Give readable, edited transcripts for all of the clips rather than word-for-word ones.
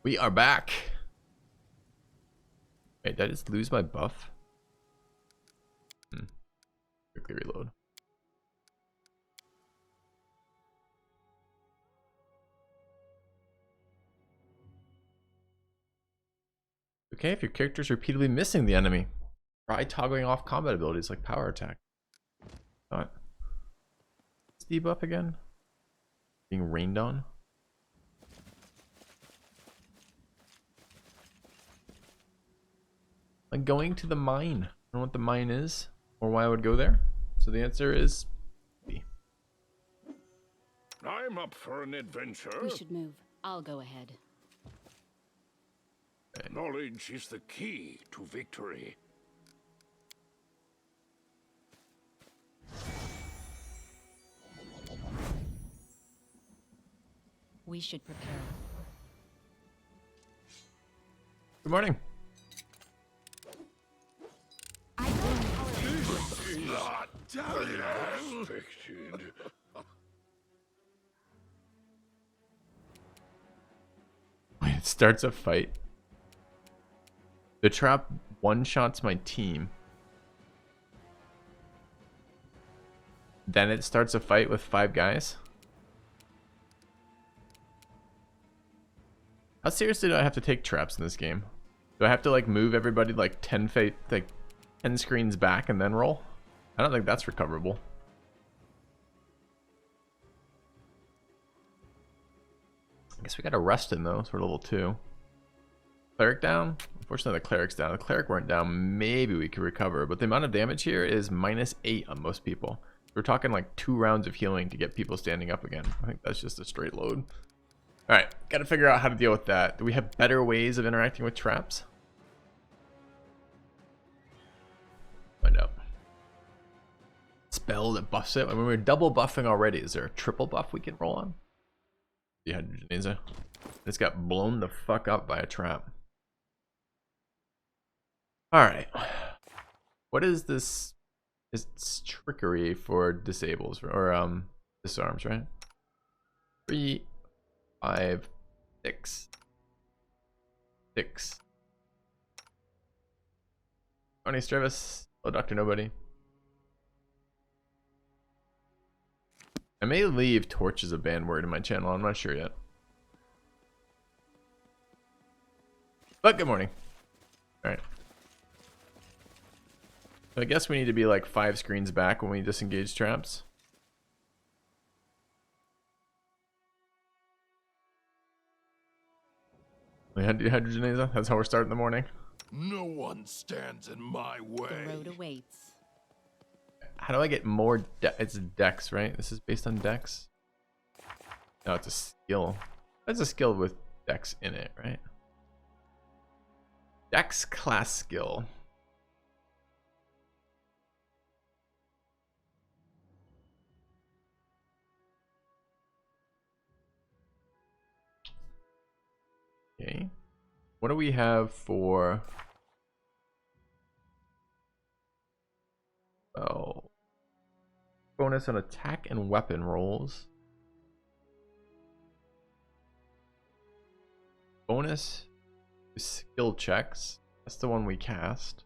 We are back. Wait, did I just lose my buff? Quickly reload. Okay, if your character is repeatedly missing the enemy, try toggling off combat abilities like power attack. What? What's debuff again? Being rained on? Like going to the mine. I don't know what the mine is or why I would go there. So the answer is B. I'm up for an adventure. We should move. I'll go ahead. Knowledge is the key to victory. We should prepare. Good morning. I will. Not unexpected. Wait, it starts a fight. The trap one-shots my team. Then it starts a fight with 5 guys. How seriously do I have to take traps in this game? Do I have to like move everybody like 10 screens back and then roll? I don't think that's recoverable. I guess we got a rest in though, so we're level 2. Cleric down? Unfortunately the cleric's down. If the cleric weren't down, maybe we could recover, but the amount of damage here is -8 on most people. We're talking like 2 rounds of healing to get people standing up again. I think that's just a straight load. Alright, gotta figure out how to deal with that. Do we have better ways of interacting with traps? Find out. Spell that buffs it. I mean, we're double buffing already. Is there a triple buff we can roll on? Dehydrogenase. It's got blown the fuck up by a trap. Alright. What is this? It's trickery for disables or disarms, right? 3, 5, 6. 6. Tony Strevis. Hello, Dr. Nobody. I may leave torch as a banned word in my channel. I'm not sure yet. But good morning. Alright. So I guess we need to be like 5 screens back when we disengage traps. Dehydrogenase. That's how we're starting the morning. No one stands in my way. The road awaits. How do I get more? It's dex, right? This is based on dex. No, it's a skill. That's a skill with dex in it, right? Dex class skill. Okay. What do we have for? Oh. Bonus on attack and weapon rolls. Bonus to skill checks. That's the one we cast.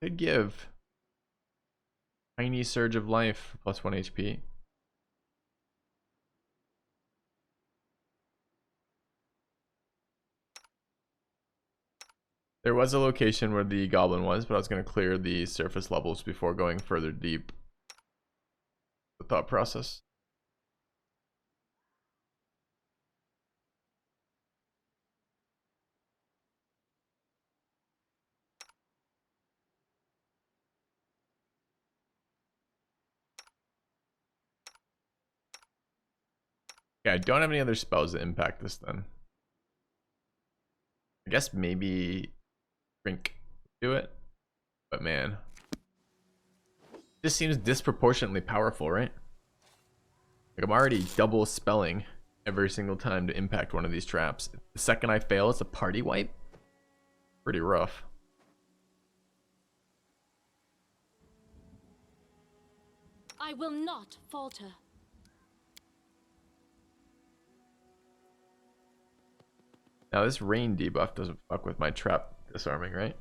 Could give tiny surge of life plus 1 HP. There was a location where the goblin was, but I was going to clear the surface levels before going further deep. The thought process. Yeah, I don't have any other spells that impact this then. I guess maybe drink do it, but man, this seems disproportionately powerful, right? Like I'm already double spelling every single time to impact one of these traps. The second I fail, it's a party wipe. Pretty rough. I will not falter. Now this rain debuff doesn't fuck with my trap disarming, right?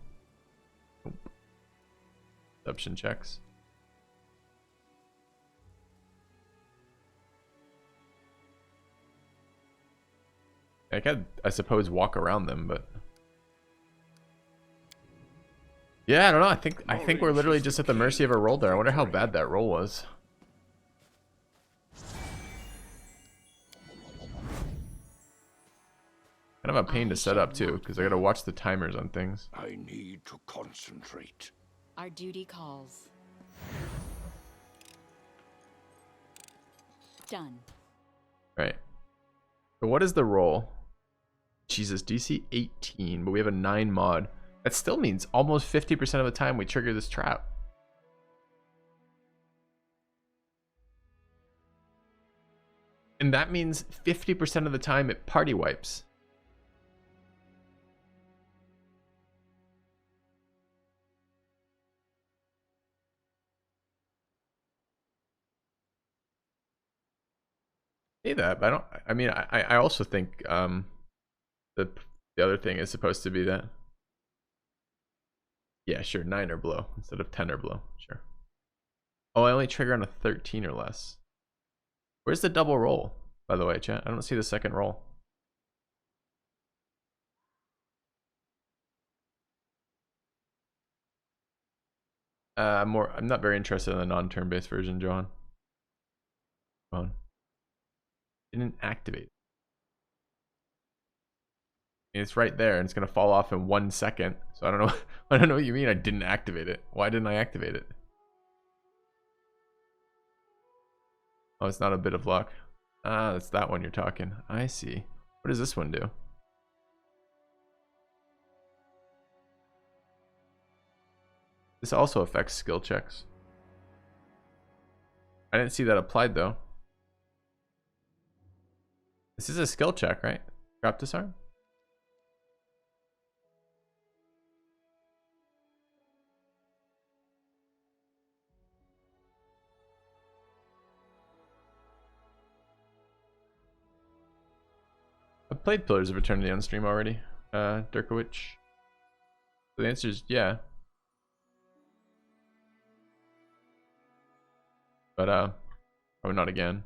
Nope. Perception checks. I could, I suppose, walk around them, but yeah, I don't know. I think we're literally just at the mercy of a roll there. I wonder how bad that roll was. Kind of a pain to set up too, because I gotta watch the timers on things. I need to concentrate. Our duty calls. Done. Right. So what is the roll? Jesus, DC 18, but we have a 9 mod. That still means almost 50% of the time we trigger this trap. And that means 50% of the time it party wipes. Say that, but I don't. I mean, I also think the other thing is supposed to be that. Yeah, sure, 9 or below instead of 10 or below. Sure. Oh, I only trigger on a 13 or less. Where's the double roll, by the way, chat? I don't see the second roll. I'm not very interested in the non-turn based version, John. Come on. Didn't activate it. It's right there and it's gonna fall off in 1 second. So I don't know. I don't know what you mean I didn't activate it. Why didn't I activate it? Oh, it's not a bit of luck. Ah, that's that one you're talking. I see. What does this one do? This also affects skill checks. I didn't see that applied though. This is a skill check, right? Trap disarm? I've played Pillars of Eternity on stream already, Dirkowich. So the answer is yeah. But probably not again.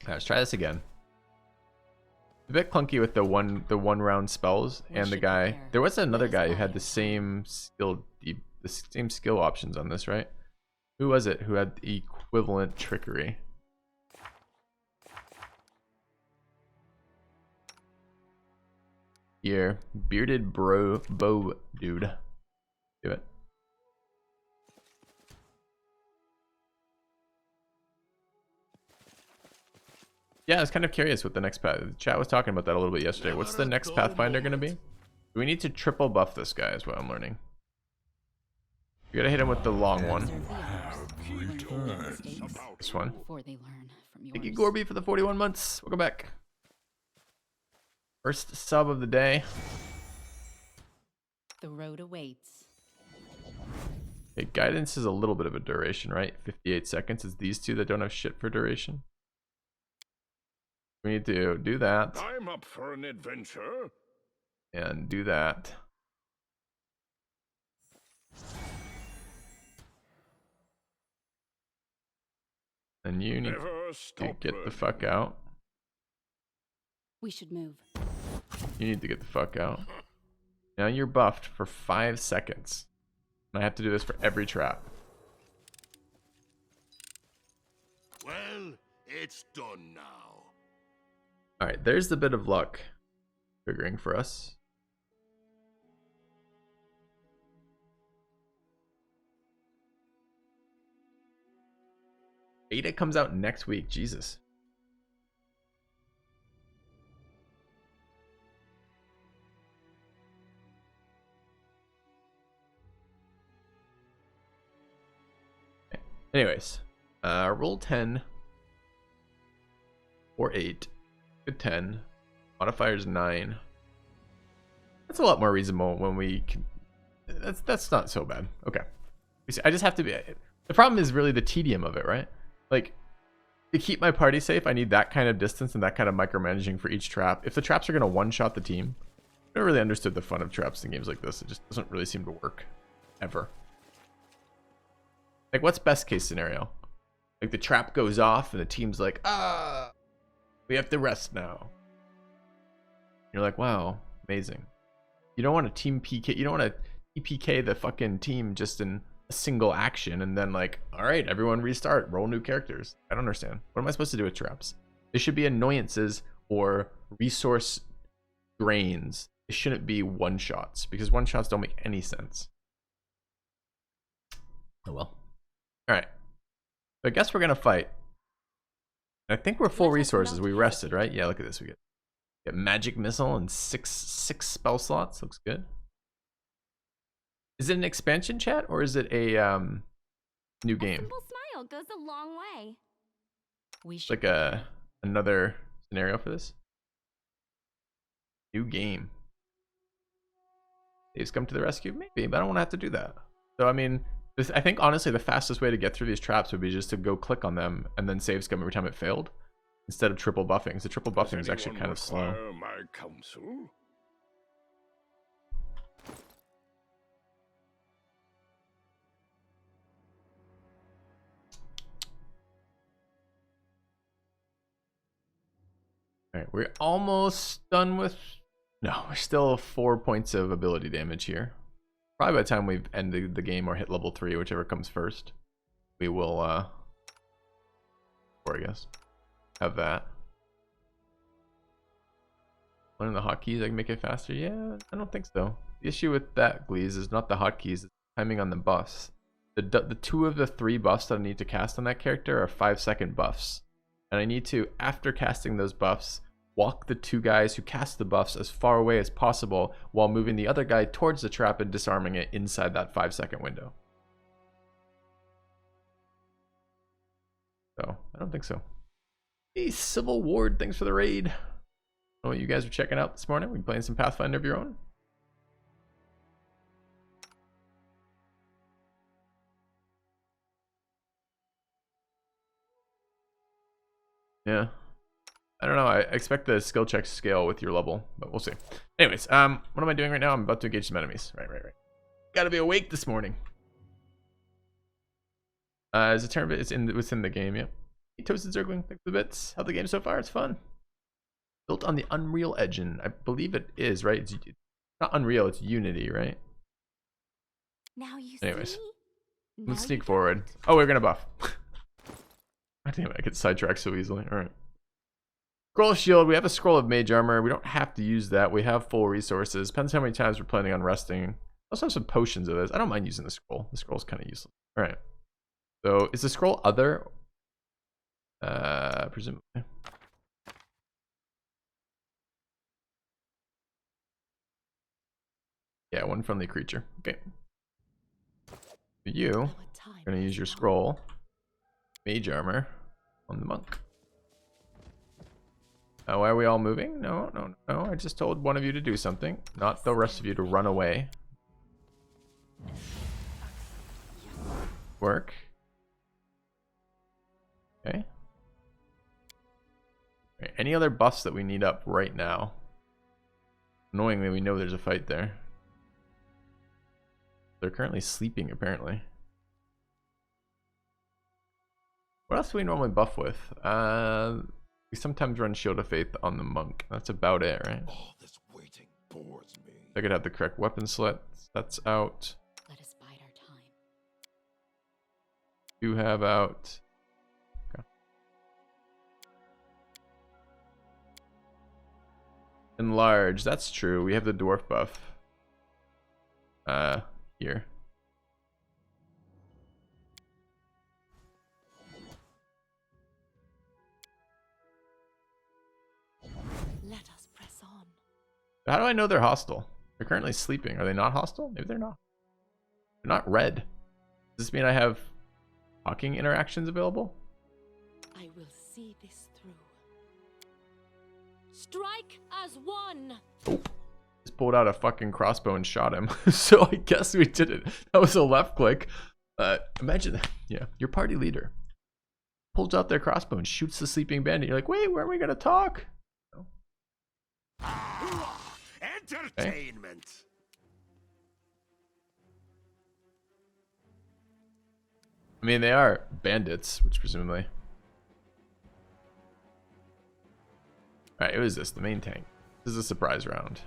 Let's try this again. A bit clunky with the one round spells and the guy. Prepare. There was another guy who had the same skill options on this, right? Who was it who had equivalent trickery? Here, bearded bow dude. Do it. Yeah, I was kind of curious what the next path. The chat was talking about that a little bit yesterday. What's the next Pathfinder going to be? Do we need to triple buff this guy is what I'm learning. You gotta hit him with the long one. This one. Before they learn from Thank you, yours. Gorby, for the 41 months. Welcome back. First sub of the day. The road awaits. Okay, guidance is a little bit of a duration, right? 58 seconds. It's these two that don't have shit for duration. We need to do that I'm up for an adventure. and do that. And you need Never to stop get the learning. fuck out. We should move. You need to get the fuck out. Now you're buffed for 5 seconds. And I have to do this for every trap. Well, it's done now. Alright, there's the bit of luck triggering for us. Beta comes out next week. Jesus. Okay. Anyways, roll 10 or 8. Good 10. Modifier's 9. That's a lot more reasonable when we can. That's not so bad. Okay. You see, I just have to be. The problem is really the tedium of it, right? Like, To keep my party safe, I need that kind of distance and that kind of micromanaging for each trap. If the traps are going to one-shot the team, I never really understood the fun of traps in games like this. It just doesn't really seem to work. Ever. Like, what's best case scenario? Like, the trap goes off and the team's like, ah, we have to rest now. You're like, wow, amazing. You don't want a team PK. You don't want to TPK the fucking team just in a single action and then like, all right, everyone restart, roll new characters. I don't understand. What am I supposed to do with traps? They should be annoyances or resource drains. It shouldn't be one shots because one shots don't make any sense. Oh well. All right. So I guess we're gonna fight. I think we're full resources. We rested, right? Yeah. Look at this. We get magic missile and six spell slots. Looks good. Is it an expansion, chat, or is it a new game? A simple smile goes a long way. We It's should like another scenario for this. New game. Saves come to the rescue? Maybe, but I don't want to have to do that. So I mean, I think honestly the fastest way to get through these traps would be just to go click on them and then saves come every time it failed, instead of triple buffing. So triple buffing is actually kind of slow. My counsel? All right, we're almost done with. No, we're still 4 points of ability damage here. Probably by the time we've ended the game or hit level 3, whichever comes first, we will, I guess, have that. Learn the hotkeys, I can make it faster? Yeah, I don't think so. The issue with that, Glees, is not the hotkeys, it's timing on the buffs. The 2 of the 3 buffs that I need to cast on that character are 5-second buffs. And I need to, after casting those buffs, walk the 2 guys who cast the buffs as far away as possible while moving the other guy towards the trap and disarming it inside that 5-second window. So, I don't think so. Hey, Civil Ward, thanks for the raid. I don't know what you guys are checking out this morning. We playing some Pathfinder of your own? Yeah. I don't know. I expect the skill checks scale with your level, but we'll see. Anyways, what am I doing right now? I'm about to engage some enemies. Right. Gotta be awake this morning. Is a turn bit? It's within the game, yeah. Hey, Toasted Zergling, thanks for the bits. How's the game so far? It's fun. Built on the Unreal Engine. I believe it is, right? It's not Unreal, it's Unity, right? Now you Anyways, see? let's Now sneak you forward. Oh, we're gonna buff. God damn it, I get sidetracked so easily. Alright. Scroll of Shield. We have a Scroll of Mage Armor. We don't have to use that. We have full resources. Depends how many times we're planning on resting. Also have some potions of this. I don't mind using the scroll. The scroll's kind of useless. Alright. So, is the scroll other? Presumably. Yeah, one friendly creature. Okay. For you, Our time you're gonna use is your now. scroll, Mage Armor, on the monk. Why are we all moving? No. I just told one of you to do something, not the rest of you to run away. Work. Okay. Right, any other buffs that we need up right now? Annoyingly, we know there's a fight there. They're currently sleeping, apparently. What else do we normally buff with? We sometimes run Shield of Faith on the monk. That's about it, right? All this waiting bores me. I could have the correct weapon slits. That's out. let us bide our time. You have out. Okay. Enlarge. That's true. We have the dwarf buff. Here. Let us press on. How do I know they're hostile? They're currently sleeping. Are they not hostile? Maybe they're not. They're not red. Does this mean I have talking interactions available? I will see this through. Strike as one. Nope. Just pulled out a fucking crossbow and shot him. So I guess we did it. That was a left click. Imagine that. Yeah, your party leader pulls out their crossbow and shoots the sleeping bandit. You're like, wait, where are we gonna talk? Entertainment. I mean, they are bandits, which presumably. All right, it was this, the main tank. This is a surprise round.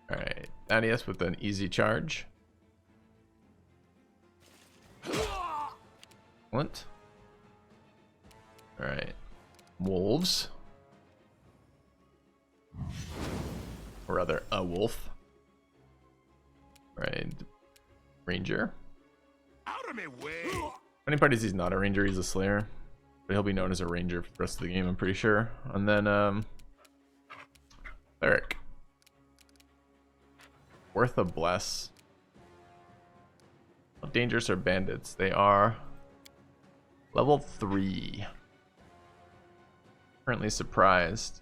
All right, Thaddeus with an easy charge. Excellent. All right, wolves. Or rather, a wolf. All right, ranger. Out of my way. Any parties he's not a ranger, he's a slayer. But he'll be known as a ranger for the rest of the game, I'm pretty sure. And then, cleric. Worth a bless. How dangerous are bandits? They are level 3. Currently surprised.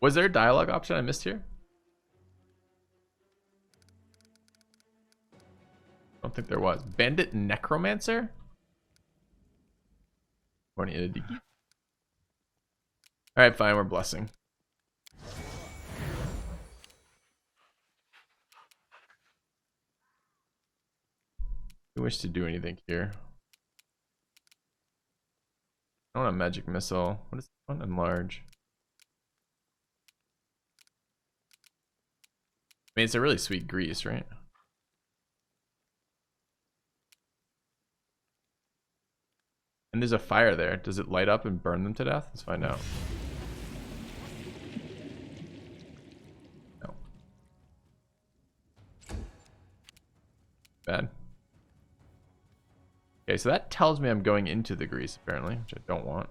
Was there a dialogue option I missed here? I don't think there was. Bandit Necromancer? Alright, fine, we're blessing. We wish to do anything here. I want a magic missile. What is this one? Enlarge. I mean, it's a really sweet grease, right? And there's a fire there. Does it light up and burn them to death? Let's find out. No. Bad. Okay, so that tells me I'm going into the grease, apparently, which I don't want.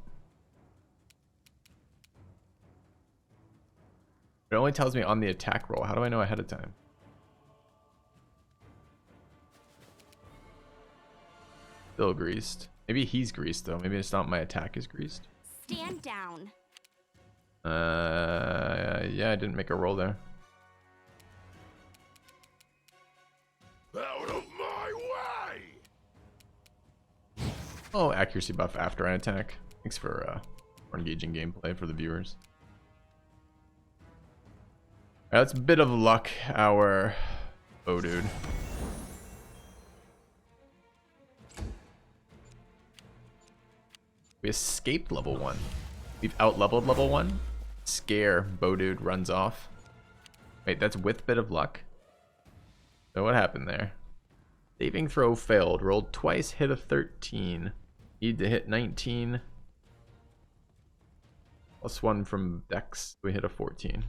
It only tells me on the attack roll. How do I know ahead of time? Still greased. Maybe he's greased, though. Maybe it's not my attack is greased. Stand down. Yeah, I didn't make a roll there. Out of my way. Oh, accuracy buff after I attack. Thanks for engaging gameplay for the viewers. Alright, that's a bit of luck, our bow dude. We escaped level 1. We've out-leveled level 1. Scare, bow dude runs off. Wait, that's with bit of luck? So what happened there? Saving throw failed. Rolled twice, hit a 13. Need to hit 19. +1 from Dex. We hit a 14.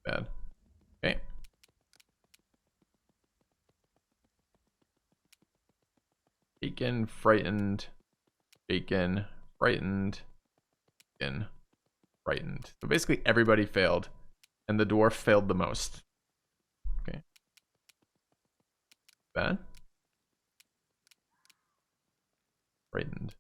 Bad. Okay. Shaken, frightened, shaken, frightened, and frightened. So basically everybody failed, and the dwarf failed the most. Okay. Bad. Frightened.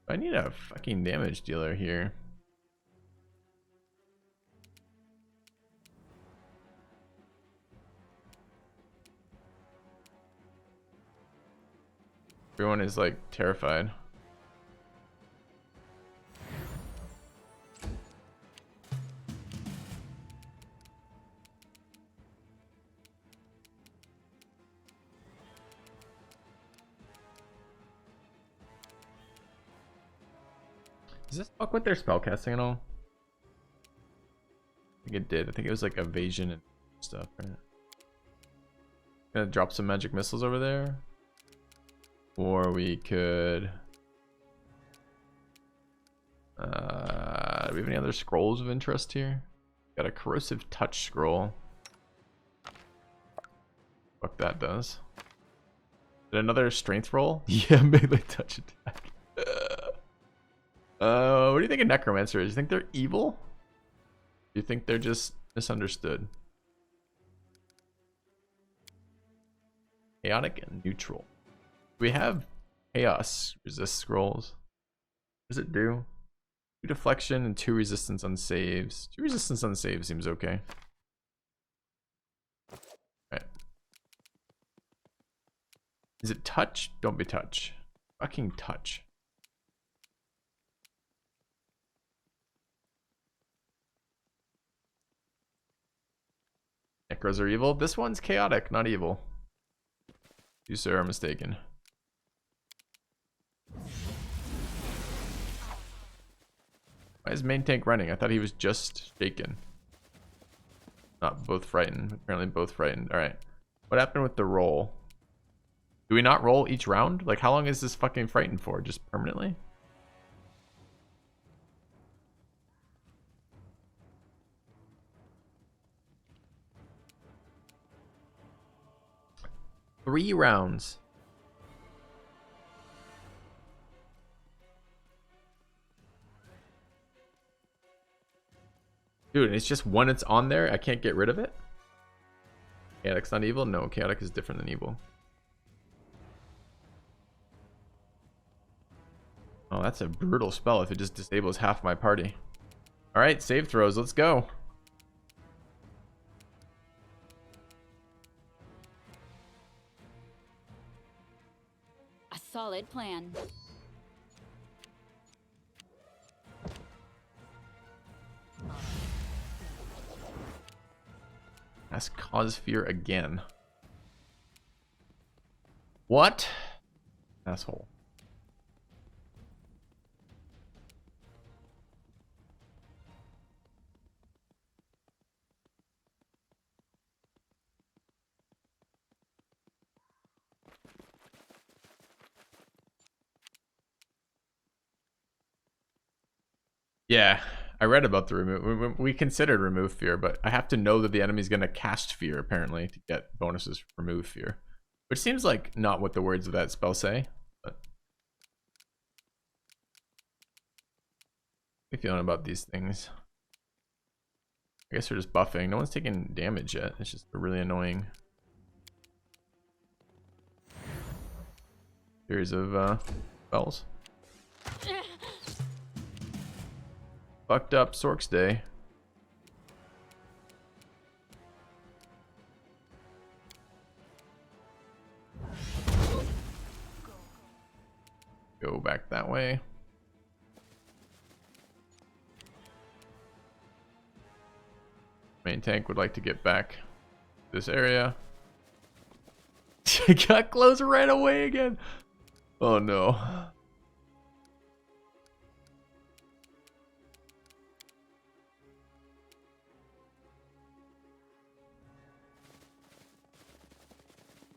I need a fucking damage dealer here. Everyone is like terrified. Does this fuck with their spellcasting at all? I think it did. I think it was like evasion and stuff, right? Gonna drop some magic missiles over there. Or we could... do we have any other scrolls of interest here? Got a corrosive touch scroll. Fuck that does. Did another strength roll? Yeah, melee touch attack. What do you think of necromancer? Do you think they're evil? Do you think they're just misunderstood? Chaotic and neutral. We have chaos resist scrolls. does it do? 2 deflection and 2 resistance on saves. 2 resistance on saves seems okay. Alright. Is it touch? Don't be touch. Fucking touch. Necros are evil. This one's chaotic, not evil. You, sir, are mistaken. Why is main tank running? I thought he was just shaken. Not both frightened. Apparently both frightened. Alright. What happened with the roll? Do we not roll each round? Like, how long is this fucking frightened for? Just permanently? Three rounds. Dude, it's just when it's on there, I can't get rid of it? Chaotic's not evil? No, chaotic is different than evil. Oh, that's a brutal spell if it just disables half my party. Alright, save throws, let's go. A solid plan. That's cause fear again. What? Asshole. Yeah, I read about the remove. We considered remove fear, but I have to know that the enemy's going to cast fear, apparently, to get bonuses for remove fear. Which seems like not what the words of that spell say. But how are you feeling about these things? I guess they're just buffing. No one's taking damage yet. It's just really annoying. Series of spells. Fucked up Sork's day. Go back that way. Main tank would like to get back this area. Got close right away again. Oh no.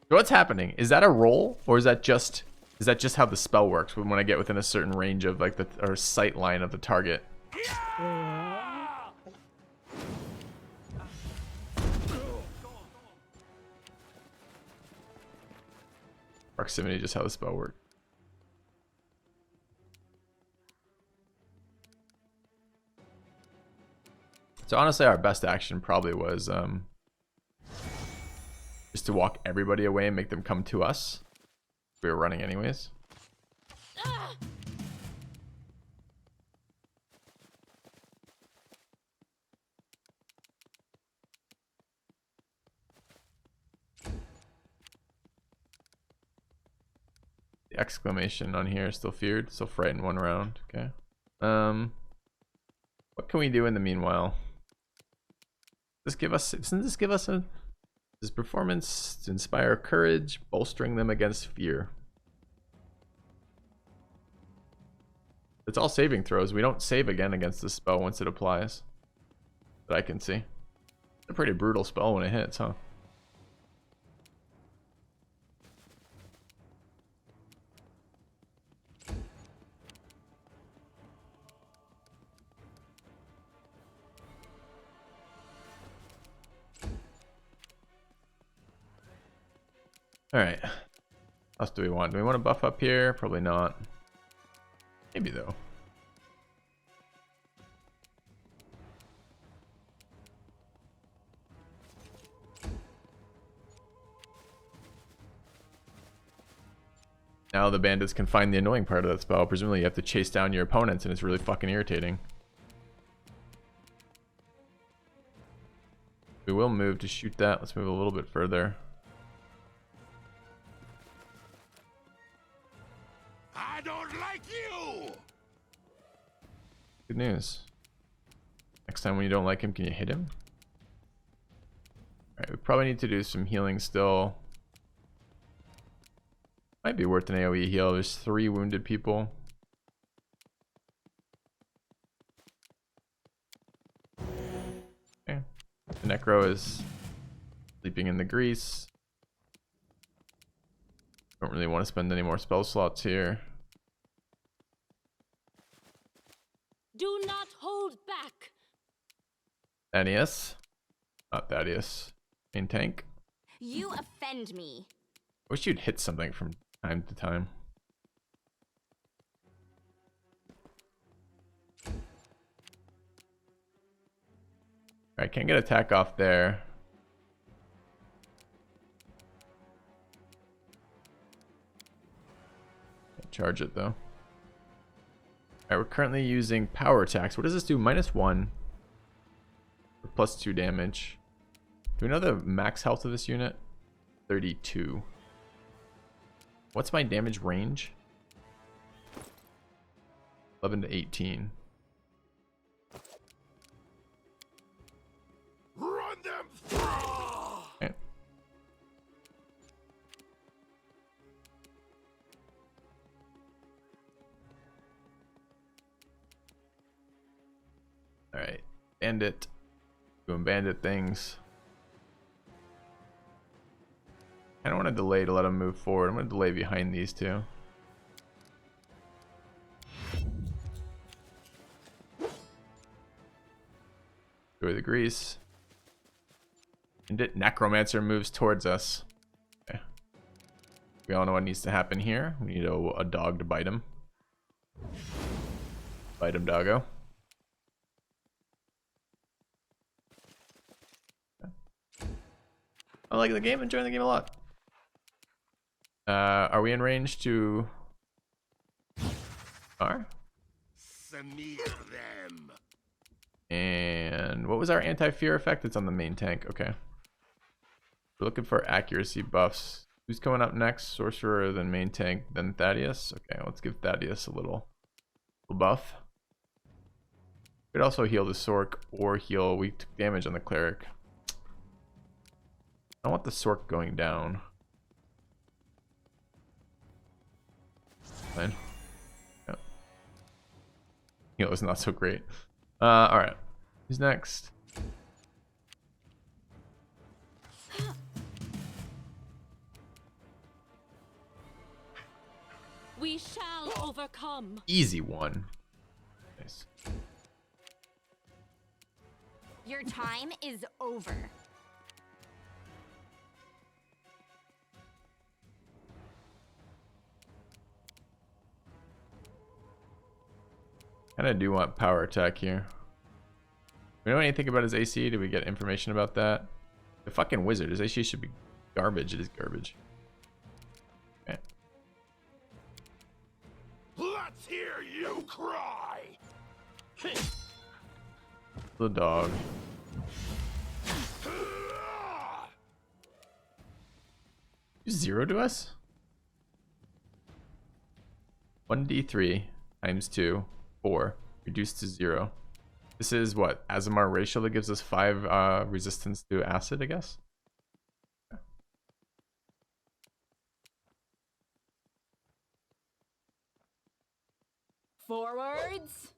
So what's happening? Is that a roll, or is that just how the spell works when I get within a certain range of like the or sight line of the target? Proximity, just how the spell works. So honestly, our best action probably was just to walk everybody away and make them come to us. We were running anyways. The exclamation on here is still feared, still frightened 1 round. Okay. What can we do in the meanwhile? Doesn't this give us this performance to inspire courage, bolstering them against fear? It's all saving throws. We don't save again against this spell once it applies. That I can see. It's a pretty brutal spell when it hits, huh? Alright. What else do we want? Do we want to buff up here? Probably not. Maybe though. Now the bandits can find the annoying part of that spell. Presumably you have to chase down your opponents, and it's really fucking irritating. We will move to shoot that. Let's move a little bit further. I don't like you. Good news. Next time when you don't like him, can you hit him? Alright, we probably need to do some healing still. Might be worth an AoE heal. There's 3 wounded people. Okay. The Necro is sleeping in the grease. Don't really want to spend any more spell slots here. Do not hold back. Thaddeus. Not Thaddeus. Main tank. You offend me. Wish you'd hit something from time to time. Alright, can't get attack off there. Can't charge it though. Alright, we're currently using power attacks. What does this do? -1 for +2 damage. Do we know the max health of this unit? 32. What's my damage range? 11 to 18. Run them through. Okay. Alright. Bandit. Doing bandit things. I don't want to delay to let him move forward. I'm going to delay behind these two. Go the grease. Bandit Necromancer moves towards us. Okay. We all know what needs to happen here. We need a dog to bite him. Bite him, doggo. Okay. I like the game. Enjoying the game a lot. Are we in range to... Are? Smear them. And what was our anti-fear effect? It's on the main tank. Okay. We're looking for accuracy buffs. Who's coming up next? Sorcerer, then main tank, then Thaddeus. Okay, let's give Thaddeus a little buff. Could also heal the Sork or heal weak damage on the cleric. I want the Sork going down. Fine. Yeah. Heal is not so great. Alright. Who's next? We shall overcome. Easy one. Nice. Your time is over. Kinda do want power attack here. We know anything about his AC? Did we get information about that? The fucking wizard. His AC should be garbage. It is garbage. Okay. Let's hear you cry. The dog. You 0 to us? 1d3 times 2, 4, reduced to 0. This is what? Azamar racial that gives us 5 resistance to acid, I guess? Forwards.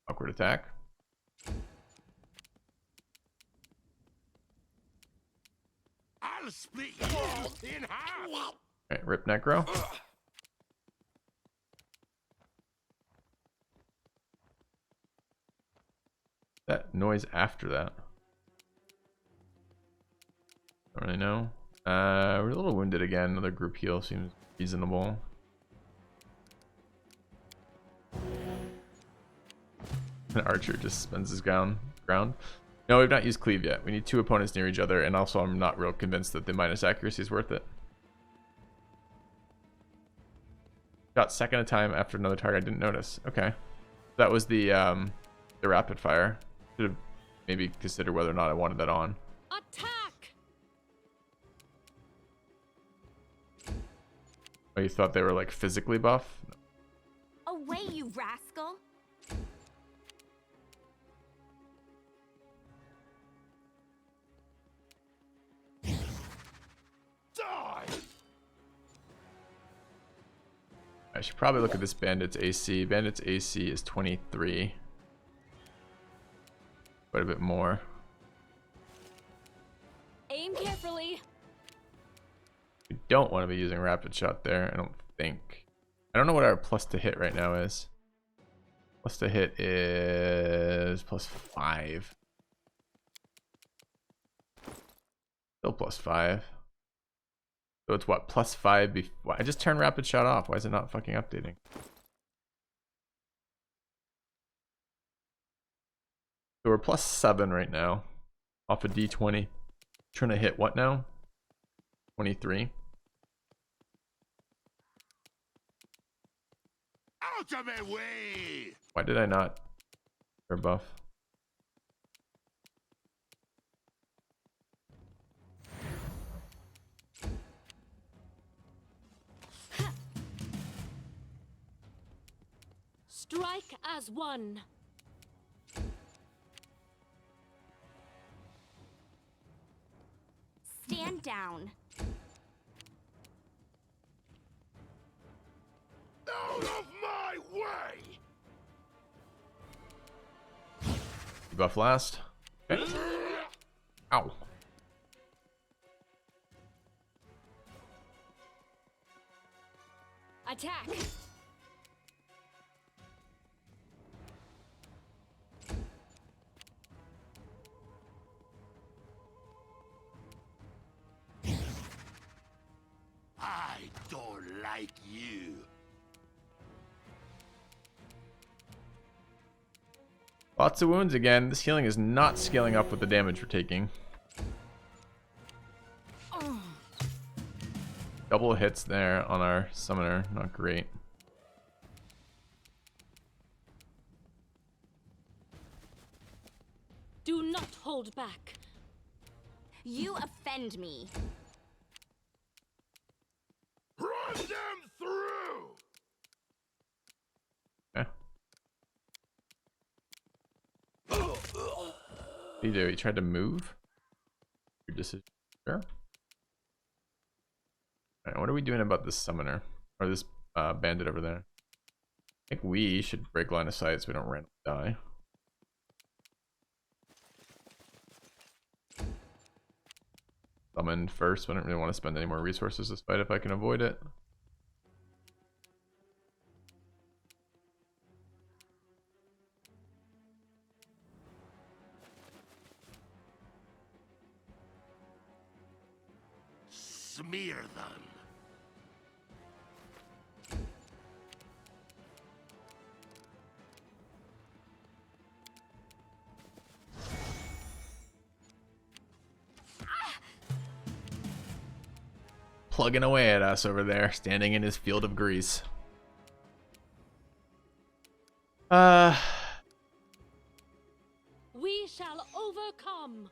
Awkward attack. I'll split you in half. Alright, rip Necro. That noise after that. Don't really know. We're a little wounded again. Another group heal seems reasonable. An archer just spends his ground. No, we've not used cleave yet. We need 2 opponents near each other, and also I'm not real convinced that the minus accuracy is worth it. Shot second a time after another target. I didn't notice. Okay. That was the rapid fire. Should have maybe considered whether or not I wanted that on. Attack! Oh, you thought they were like physically buff? Away, you rascal! Die! I should probably look at this bandit's AC. Bandit's AC is 23. Quite a bit more. Aim carefully. We don't want to be using rapid shot there, I don't think. I don't know what our plus to hit right now is. Plus to hit is +5. Still +5. So it's what, +5 before? I just turned rapid shot off. Why is it not fucking updating? So we're +7 right now. Off a D20. Trying to hit what now? 23. Out of my way! Why did I not buff? Strike as one. Stand down. Out of my way! You buff last. Okay. Ow. Attack! I don't like you. Lots of wounds again. This healing is not scaling up with the damage we're taking. Double hits there on our summoner. Not great. Do not hold back. You offend me. Run them through! Okay. What did he do? He tried to move? Your decision. Sure. Alright, what are we doing about this summoner? Or this bandit over there? I think we should break line of sight so we don't randomly die. Summon first. I don't really want to spend any more resources this fight if I can avoid it. Smear them. Plugging away at us over there, standing in his field of grease. We shall overcome.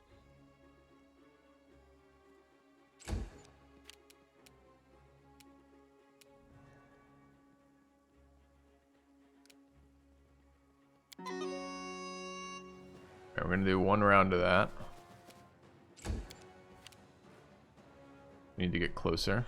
We're gonna do one round of that. We need to get closer.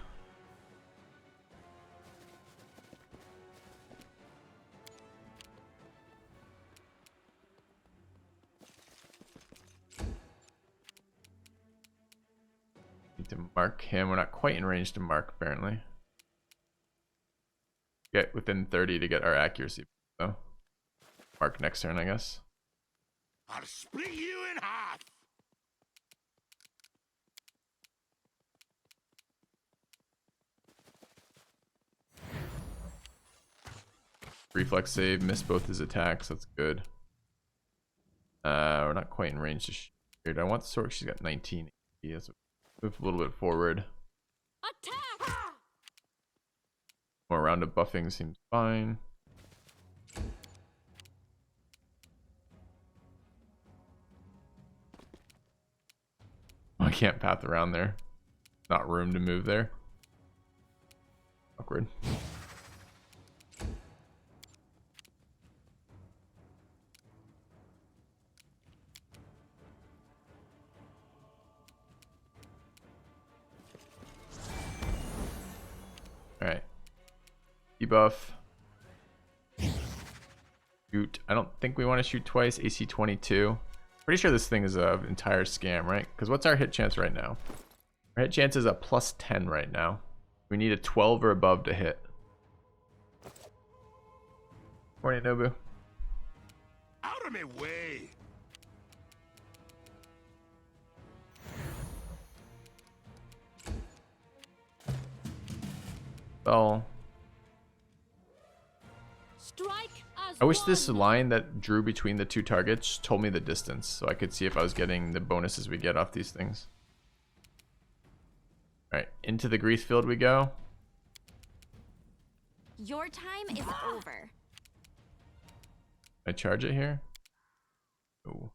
Need to mark him. We're not quite in range to mark, apparently. Get within 30 to get our accuracy, though. Mark next turn, I guess. I'll split you in half! Reflex save, missed both his attacks. That's good. We're not quite in range to shoot. I want the sword. She's got 19. Let's move a little bit forward. Attack! More round of buffing seems fine. I can't path around there. Not room to move there. Awkward. Alright. Debuff. Shoot. I don't think we want to shoot twice. AC 22. Pretty sure this thing is an entire scam, right? Because what's our hit chance right now? Our hit chance is a plus 10 right now. We need a 12 or above to hit. Morning, Nobu. Out of my way! Well, Strike as I wish this one. line that drew between the two targets told me the distance so I could see if I was getting the bonuses we get off these things. Alright, into the grease field we go. Your time is over. I charge it here. Ooh.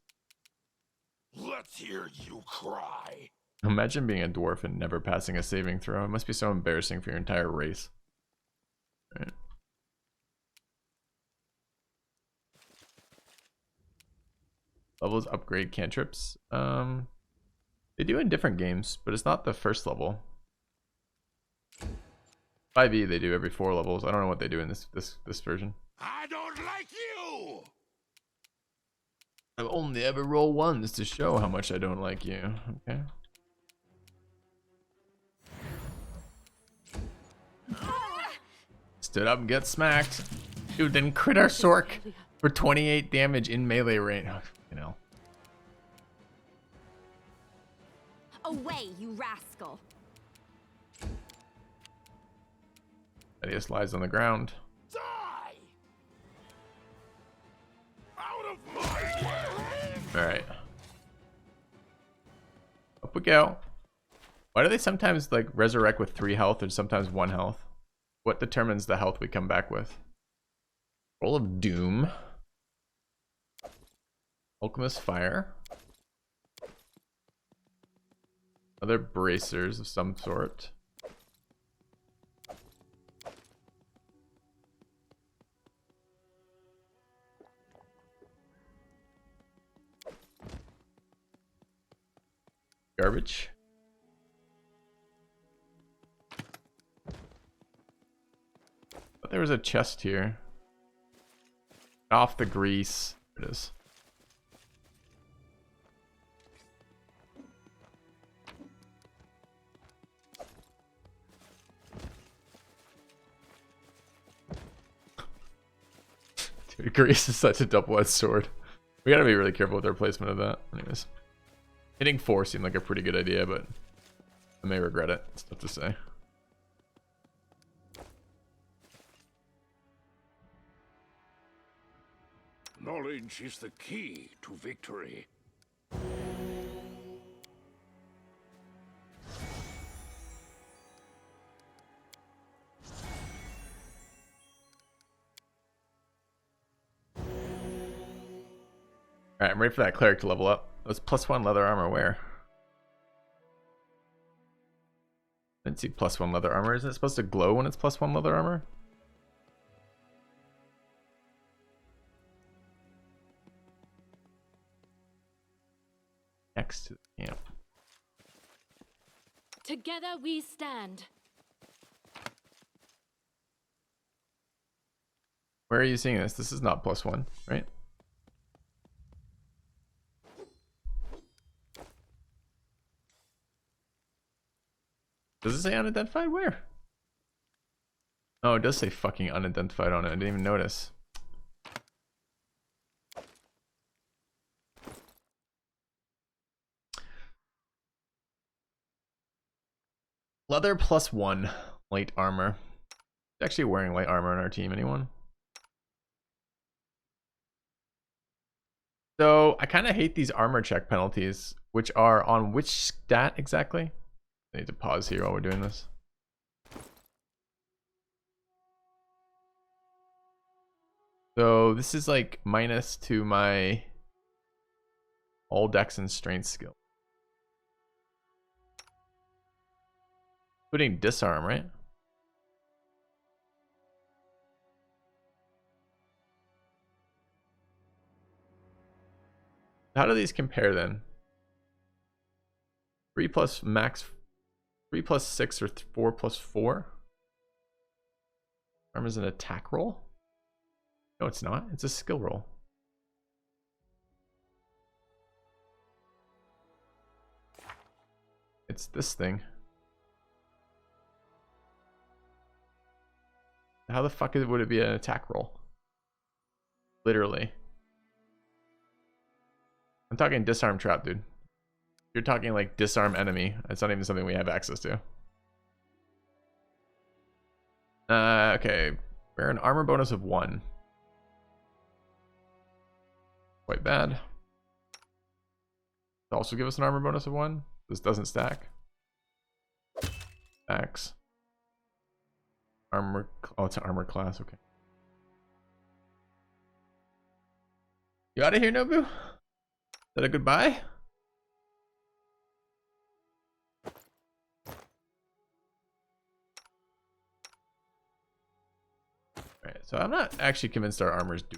Let's hear you cry. Imagine being a dwarf and never passing a saving throw. It must be so embarrassing for your entire race. Alright. Levels upgrade cantrips. They do in different games, but it's not the first level. 5e they do every 4 levels. I don't know what they do in this version. I don't like you! I've only ever rolled ones to show how much I don't like you. Okay. Stood up and get smacked. Dude, then crit our Sork for 28 damage in melee range. Oh, you know. Away, you rascal. Thaddeus lies on the ground. Die! Out of my way! Alright. Up we go. Why do they sometimes like resurrect with 3 health and sometimes 1 health? What determines the health we come back with? Roll of Doom. Alchemist Fire. Other bracers of some sort. Garbage. But there was a chest here. Off the grease. There it is. Dude, grease is such a double-edged sword. We gotta be really careful with our placement of that. Anyways. Hitting 4 seemed like a pretty good idea, but I may regret it. It's tough to say. Knowledge is the key to victory. Alright, I'm ready for that cleric to level up. That's +1 leather armor where? I didn't see +1 leather armor. Isn't it supposed to glow when it's +1 leather armor? Next to the camp. Together we stand. Where are you seeing this? This is not +1, right? Does it say unidentified? Where? Oh, it does say fucking unidentified on it. I didn't even notice. Leather +1 light armor. Actually wearing light armor on our team, anyone? So I kind of hate these armor check penalties, which are on which stat exactly? I need to pause here while we're doing this. So this is like minus to my all dex and strength skill. Including disarm, right? How do these compare then? 3 plus max, 3 plus 6 or 4 plus 4? Arm is an attack roll? No, it's not. It's a skill roll. It's this thing. How the fuck would it be an attack roll? Literally. I'm talking disarm trap, dude. You're talking like disarm enemy. It's not even something we have access to. Okay. We're an armor bonus of 1. Quite bad. Also give us an armor bonus of 1. This doesn't stack. X. Armor. Oh, it's an armor class. Okay. You out of here, Nobu? Is that a goodbye? Alright, so I'm not actually convinced our armors do.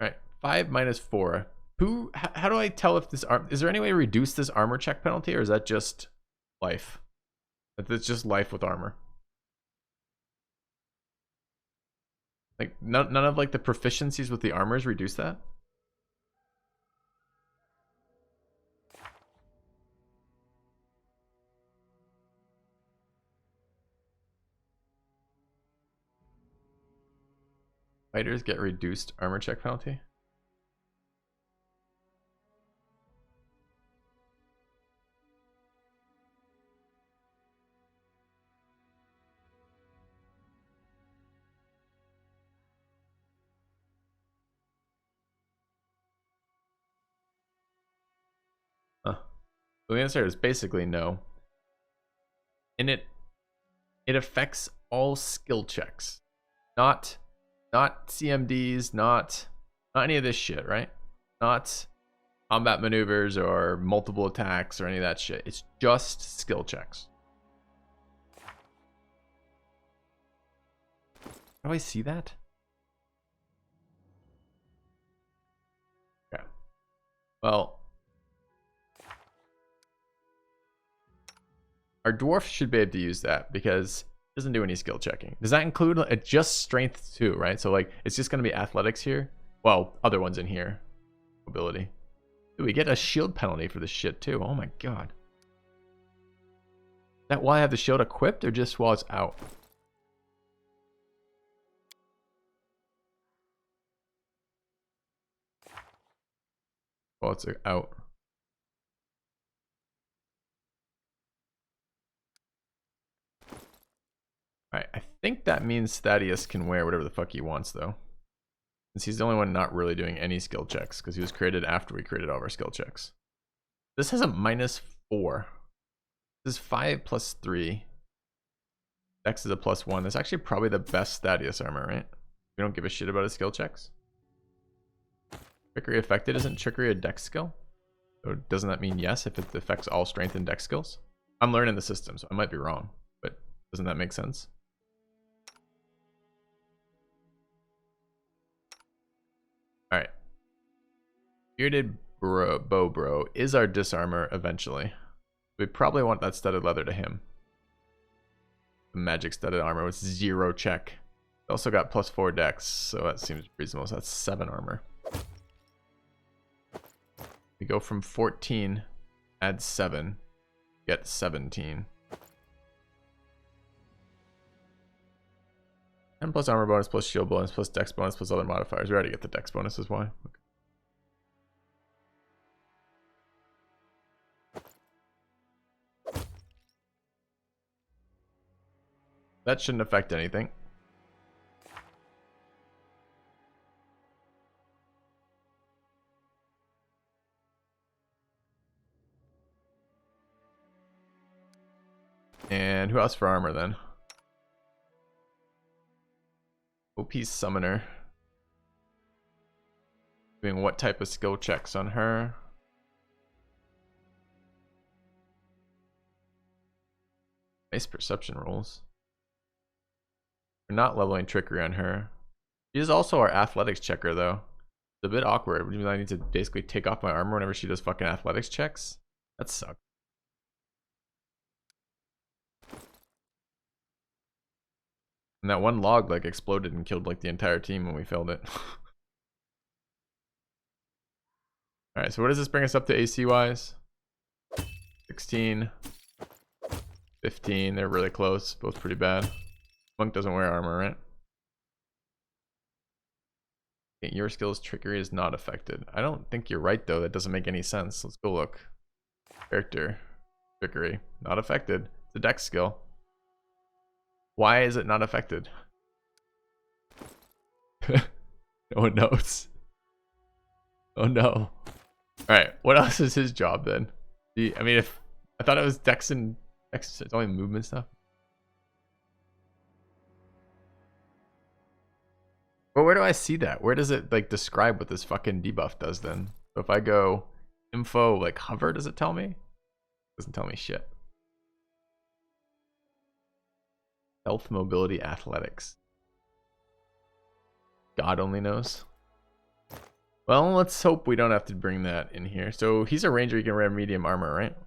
Alright, 5 minus 4. How do I tell if this arm is there any way to reduce this armor check penalty, or is that just life? That's just life with armor. Like none of like the proficiencies with the armors reduce that? Fighters get reduced armor check penalty? Huh. So the answer is basically no. And it affects all skill checks. Not CMDs, not any of this shit, right? Not combat maneuvers or multiple attacks or any of that shit. It's just skill checks. How do I see that? Okay. Well, our dwarf should be able to use that because it doesn't do any skill checking. Does that include just strength too, right? So like it's just going to be athletics here. Well, other ones in here. Mobility. Dude, we get a shield penalty for this shit too. Oh my god. Is that while I have the shield equipped or just while it's out? While it's out. Alright, I think that means Thaddeus can wear whatever the fuck he wants though. Since he's the only one not really doing any skill checks because he was created after we created all of our skill checks. This has a minus 4. This is 5 plus 3. Dex is a plus 1. That's actually probably the best Thaddeus armor, right? We don't give a shit about his skill checks. Trickery affected. Isn't trickery a dex skill? So doesn't that mean yes if it affects all strength and dex skills? I'm learning the system, so I might be wrong, but doesn't that make sense? Alright. Bearded bow bro is our disarmor eventually. We probably want that studded leather to him. The magic studded armor with 0 check. We also got plus 4 dex, so that seems reasonable. So that's 7 armor. We go from 14, add 7, get 17. 10 plus armor bonus plus shield bonus plus dex bonus plus other modifiers. We already get the dex bonuses. Why? Okay. That shouldn't affect anything. And who else for armor then? OP Summoner. Doing what type of skill checks on her? Nice perception rolls. We're not leveling trickery on her. She is also our athletics checker though. It's a bit awkward. Which means I need to basically take off my armor whenever she does fucking athletics checks. That sucks. And that one log like exploded and killed like the entire team when we failed it. Alright, so what does this bring us up to AC wise? 16. 15. They're really close. Both pretty bad. Monk doesn't wear armor, right? Okay, your skill's trickery is not affected. I don't think you're right though. That doesn't make any sense. Let's go look. Character. Trickery. Not affected. It's a dex skill. Why is it not affected? No one knows. Oh no. Alright, what else is his job then? I mean, if I thought it was dex and dex, it's only movement stuff. But where do I see that? Where does it like describe what this fucking debuff does then? So if I go info like hover, does it tell me? It doesn't tell me shit. Health, mobility, athletics. God only knows. Well, let's hope we don't have to bring that in here. So he's a ranger, he can wear medium armor, right?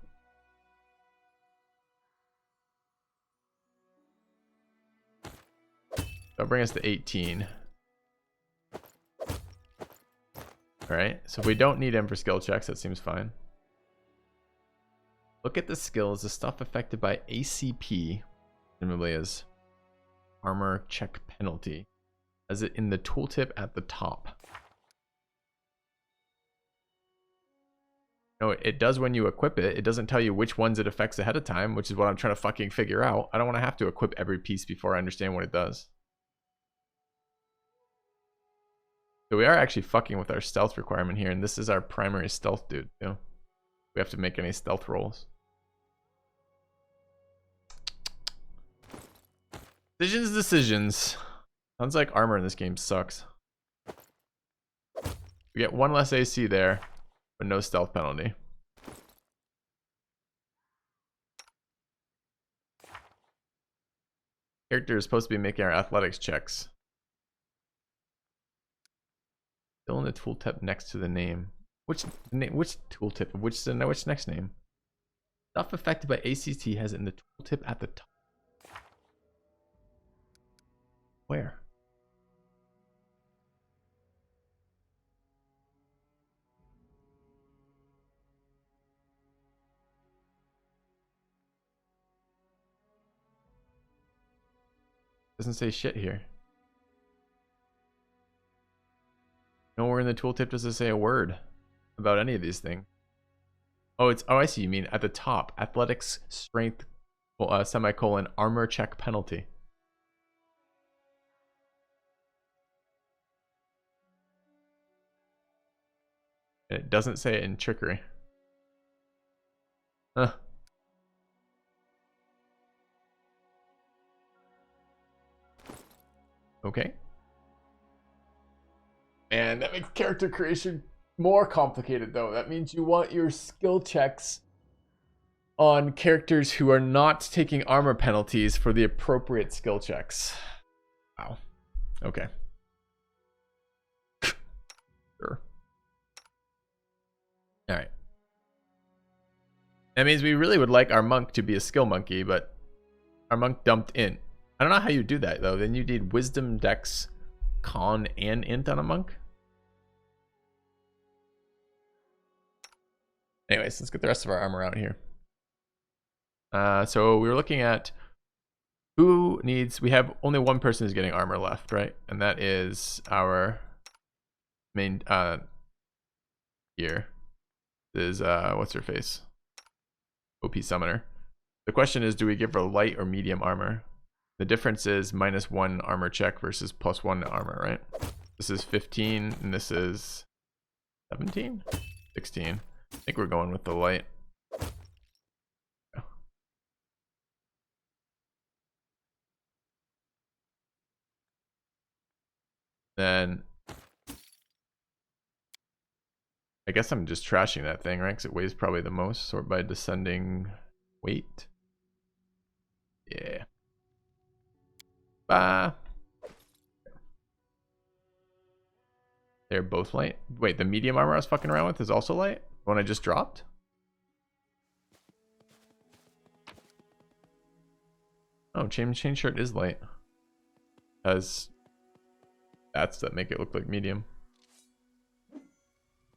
That'll bring us to 18. Alright, so if we don't need him for skill checks, that seems fine. Look at the skills, the stuff affected by ACP, presumably as armor check penalty. As it in the tooltip at the top. No, it does when you equip it. It doesn't tell you which ones it affects ahead of time, which is what I'm trying to fucking figure out. I don't want to have to equip every piece before I understand what it does. So we are actually fucking with our stealth requirement here, and this is our primary stealth dude, you know? We have to make any stealth rolls. Decisions. Sounds like armor in this game sucks. We get one less AC there, but no stealth penalty. Character is supposed to be making our athletics checks. Still in the tooltip next to the name. Which tooltip? Which next name? Stuff affected by ACT has it in the tooltip at the top. Where? Doesn't say shit here. Nowhere in the tooltip does it say a word about any of these things. Oh, I see. You mean at the top, athletics, strength, semicolon, armor check penalty. And it doesn't say it in trickery. Huh. Okay. And that makes character creation more complicated though. That means you want your skill checks on characters who are not taking armor penalties for the appropriate skill checks. Wow. Okay. Sure. Alright. That means we really would like our monk to be a skill monkey, but our monk dumped int. I don't know how you do that though. Then you need wisdom, dex, con, and int on a monk. Anyways, let's get the rest of our armor out here. So we were looking at who needs, we have only one person who's getting armor left, right? And that is our main, here. This is, what's her face? OP Summoner. The question is, do we give her light or medium armor? The difference is -1 armor check versus +1 to armor, right? This is 15 and this is 17? 16. I think we're going with the light. Yeah. Then I guess I'm just trashing that thing, right? Because it weighs probably the most. Sort by descending weight. Yeah. They're both light. Wait, the medium armor I was fucking around with is also light? The one I just dropped? Oh, chain shirt is light. Has that's that make it look like medium.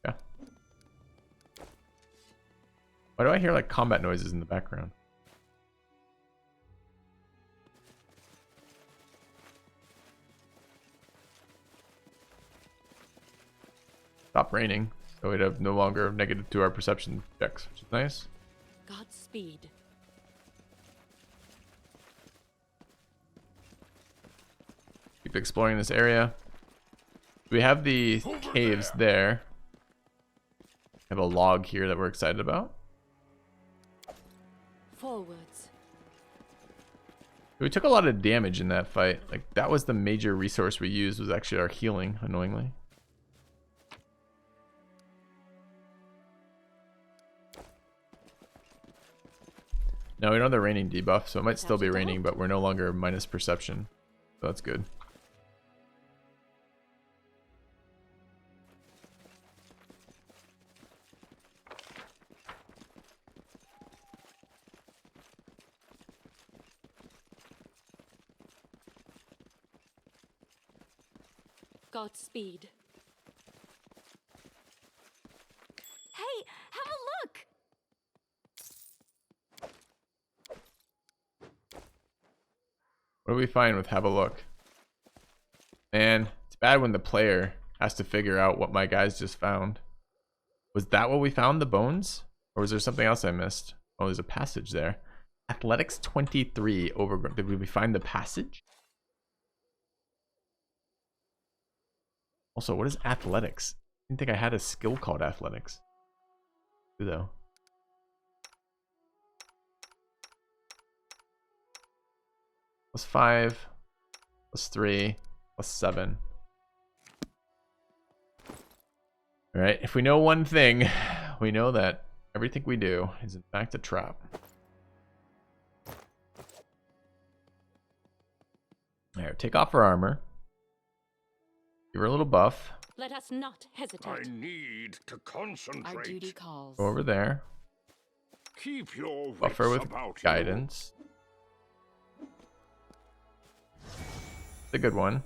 Yeah. Why do I hear like combat noises in the background? Stop raining, so we'd have no longer negative to our perception checks, which is nice. Godspeed. Keep exploring this area. We have the caves there. Have a log here that we're excited about. Forwards. We took a lot of damage in that fight. Like that was the major resource we used, was actually our healing, annoyingly. Now we know they're raining debuff, so it might still be raining, but we're no longer minus perception. So that's good. Godspeed. Hey, have a look! What do we find with have a look? Man, it's bad when the player has to figure out what my guys just found. Was that what we found, the bones? Or was there something else I missed? Oh, there's a passage there. Athletics 23 over. Did we find the passage? Also, what is athletics? I didn't think I had a skill called athletics. Do though. +5, +3, +7. All right, if we know one thing, we know that everything we do is in fact a trap. All right, take off her armor. Give her a little buff. Let us not hesitate. I need to concentrate. Our duty calls. Go over there. Keep your Buff her wits with about you. guidance. It's a good one.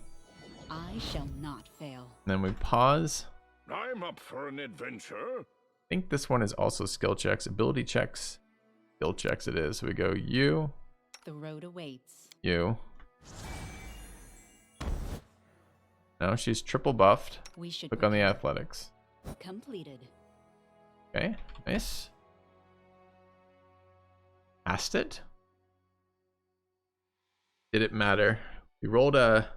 I shall not fail. And then we pause. I'm up for an adventure. I think this one is also skill checks, ability checks, skill checks it is. So we go you, The road awaits. you. No, she's triple buffed. We should Click on the athletics. completed. Okay, nice. Passed it. Did it matter? We rolled a...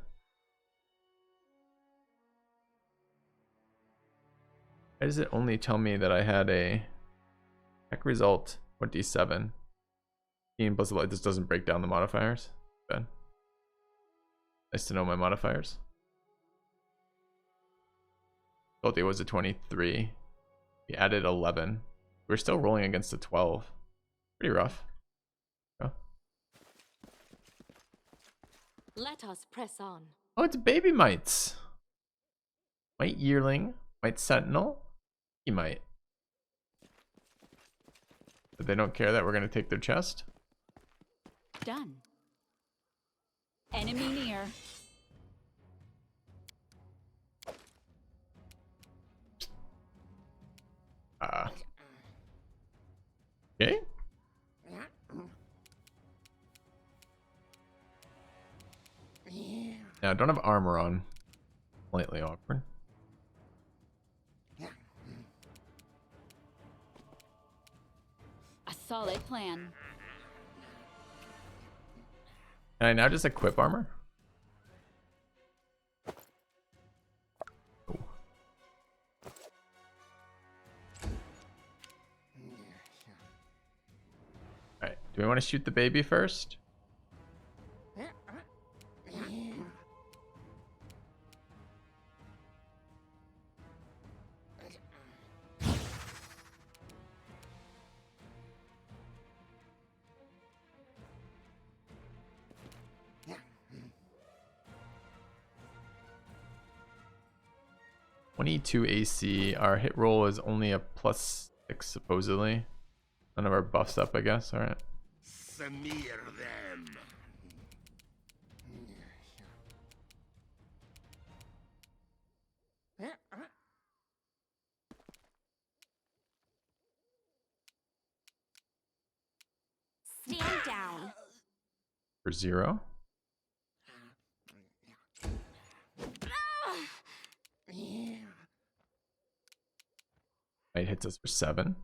Why does it only tell me that I had a check result 27? 15 plus this doesn't break down the modifiers. Good. Nice to know my modifiers. Difficulty was a 23. We added 11. We're still rolling against a 12. Pretty rough. Oh, Let us press on. oh, it's baby mites. Mite yearling, mite sentinel, mite. But they don't care that we're gonna take their chest. Done. Enemy near. Okay. Now I don't have armor on. Slightly awkward. A solid plan. Can I now just equip armor? Oh. Alright, do we want to shoot the baby first? +22 AC. Our hit roll is only a +6 supposedly. None of our buffs up, I guess. All right. Smear them. Stand down. For 0. It hits us for 7.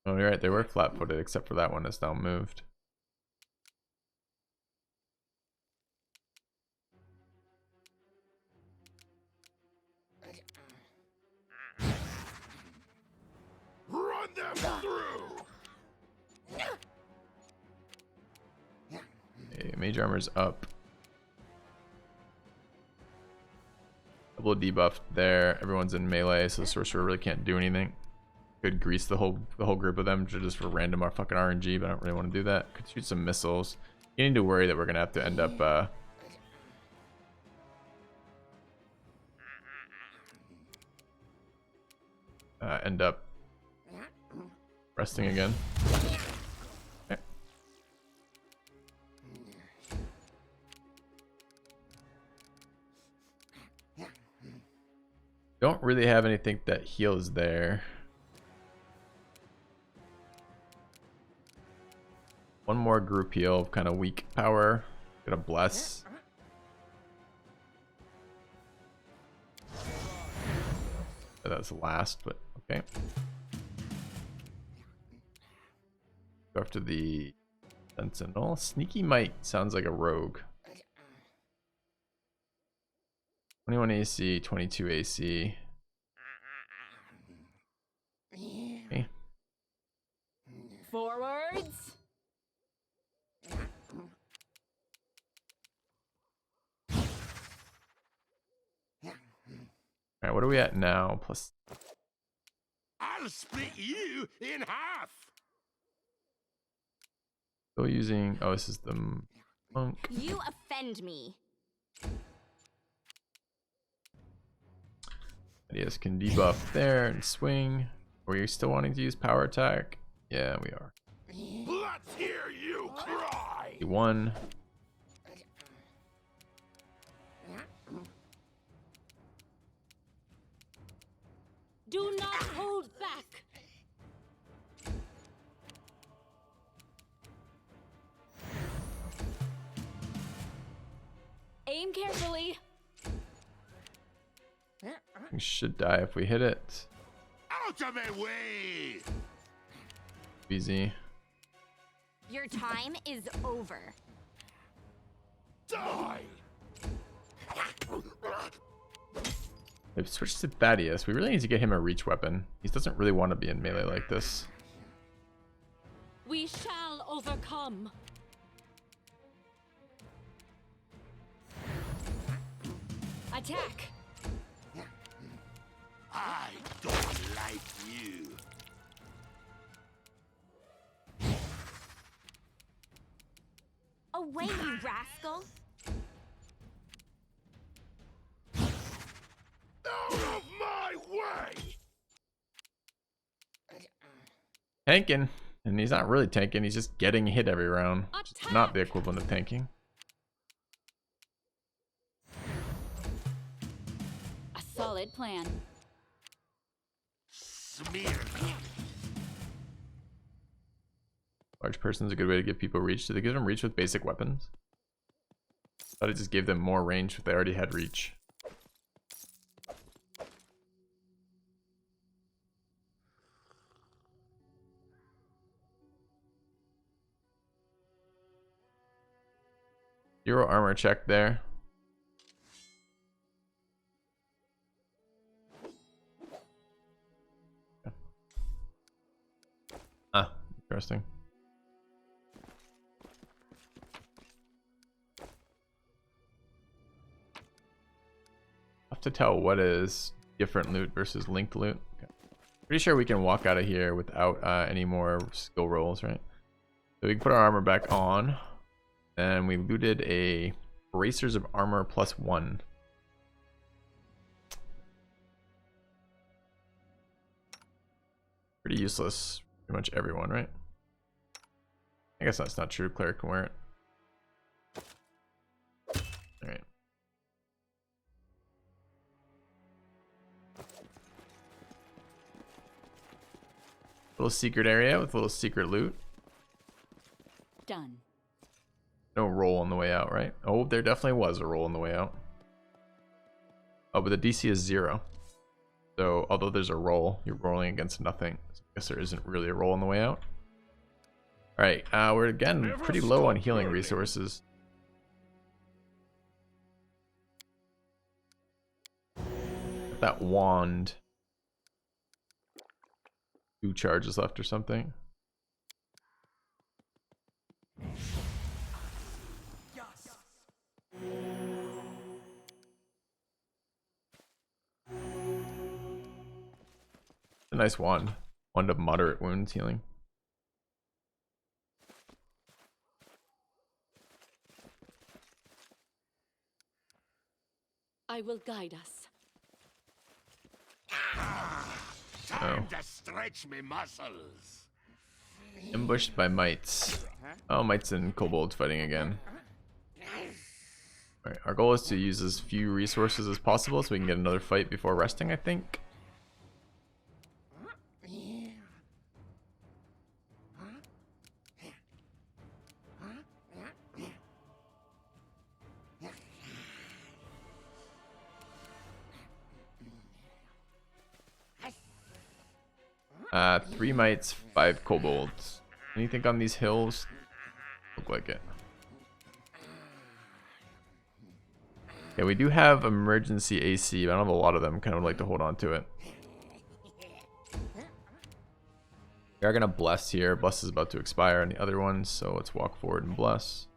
Oh, you're right. They were flat-footed, except for that one is now moved. Run them through. Okay, mage armor's up. Double debuff there. Everyone's in melee, so the sorcerer really can't do anything. Could grease the whole group of them just for random our fucking RNG, but I don't really want to do that. Could shoot some missiles. You need to worry that we're gonna have to end up resting again. Okay. Don't really have anything that heals there. One more group heal, kind of weak power. Gonna bless. That was last, but okay. Go after the sentinel. Sneaky might sounds like a rogue. 21 AC, 22 AC. Okay. Forwards. Alright, what are we at now? Plus. I'll split you in half. Still using. Oh, this is the monk. You offend me. Yes, can debuff there and swing. Are you still wanting to use power attack? Yeah, we are. Let's hear you cry. 1. Do not hold back. Aim carefully. We should die if we hit it. Out of my way. Easy. Your time is over. Die. They've switched to Thaddeus. We really need to get him a reach weapon. He doesn't really want to be in melee like this. We shall overcome. Attack. I don't like you. Away, you rascal. Out of my way. Tanking. And he's not really tanking. He's just getting hit every round. Which is not the equivalent of tanking. A solid plan. Smear. Large person is a good way to give people reach. Do they give them reach with basic weapons? I thought it just gave them more range if they already had reach. 0 armor check there. Ah, interesting. Have to tell what is different loot versus linked loot. Okay. Pretty sure we can walk out of here without any more skill rolls, right? So we can put our armor back on, and we looted a bracers of armor +1. Pretty useless, pretty much everyone, right? I guess that's not true. Cleric can wear it. All right. Little secret area with a little secret loot. Done. No roll on the way out, right? Oh, there definitely was a roll on the way out. Oh, but the DC is 0. So, although there's a roll, you're rolling against nothing. So I guess there isn't really a roll on the way out. Alright, we're again pretty low on healing resources. Got that wand. 2 charges left or something. A nice wand. Wand of moderate wounds healing. I will guide us. Time to stretch me muscles. Ambushed by mites. Oh, mites and kobolds fighting again. Alright, our goal is to use as few resources as possible so we can get another fight before resting, I think. Three mites, 5 kobolds. Anything on these hills? Look like it. Yeah, we do have emergency AC, but I don't have a lot of them. Kind of like to hold on to it. We are gonna bless here. Bless is about to expire on the other ones, so let's walk forward and bless.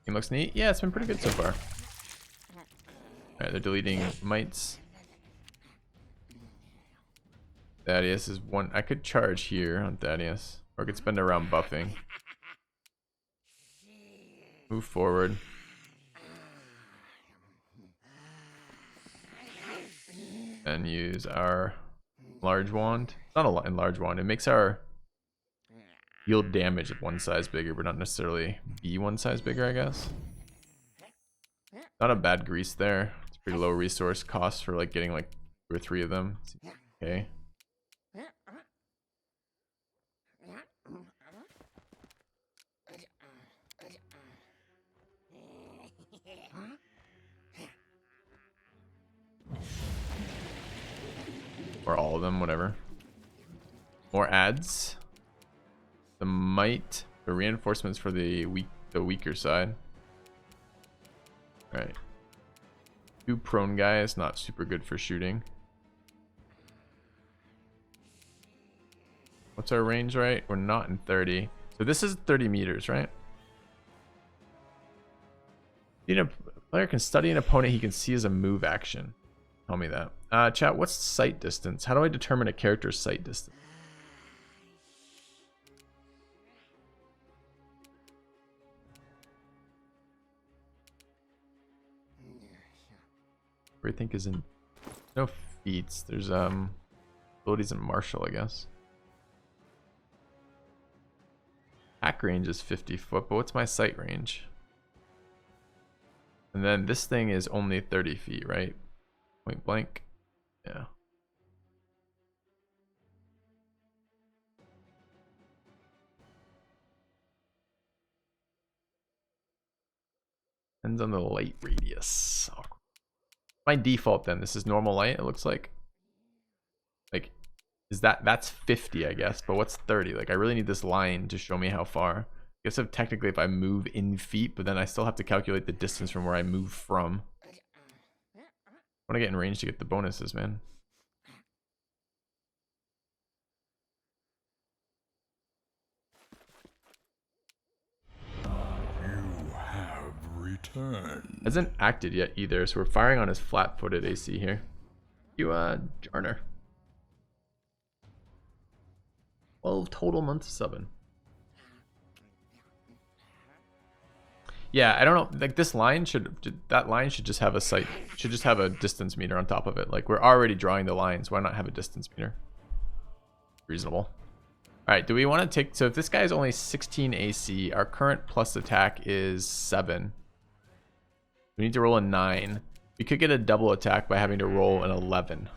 Game looks neat. Yeah, it's been pretty good so far. Alright, they're deleting mites. Thaddeus is one. I could charge here on Thaddeus, or I could spend a round buffing. Move forward. And use our large wand. Not a enlarge wand. It makes our yield damage of 1 size bigger, but not necessarily be 1 size bigger, I guess. Not a bad grease there. It's pretty low resource cost for like getting like 2 or 3 of them. Okay. Or all of them, whatever. More ads. The might, the reinforcements for the weaker side. Right. 2 prone guys, not super good for shooting. What's our range, right? We're not in 30. So this is 30 meters, right? A player can study an opponent he can see as a move action. Tell me that. Chat, what's sight distance? How do I determine a character's sight distance? Everything is in no feats. There's abilities in martial, I guess. Attack range is 50 foot, but what's my sight range? And then this thing is only 30 feet, right? Point blank. Yeah. Depends on the light radius. Oh, my default then, this is normal light, it looks like. Like, is that's 50, I guess, but what's 30? Like, I really need this line to show me how far. I guess if technically if I move in feet, but then I still have to calculate the distance from where I move from. I want to get in range to get the bonuses, man. Hasn't acted yet either, so we're firing on his flat-footed AC here. You, Jarner. 12 total months subbing. Yeah, I don't know. Like this line that line should just have a sight, should just have a distance meter on top of it. Like we're already drawing the lines. Why not have a distance meter? Reasonable. All right, do we want to take? So if this guy is only 16 AC, our current plus attack is 7. We need to roll a 9. We could get a double attack by having to roll an 11.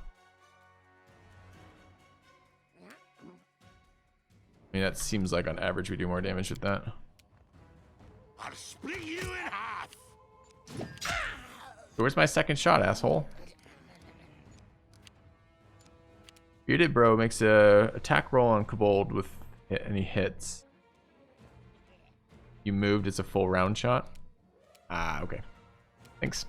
I mean, that seems like on average we do more damage with that. I'll split you in half. So where's my second shot, asshole? Bearded Bro makes a attack roll on Kobold with any hits. You moved, it's a full round shot. Ah, okay. Thanks.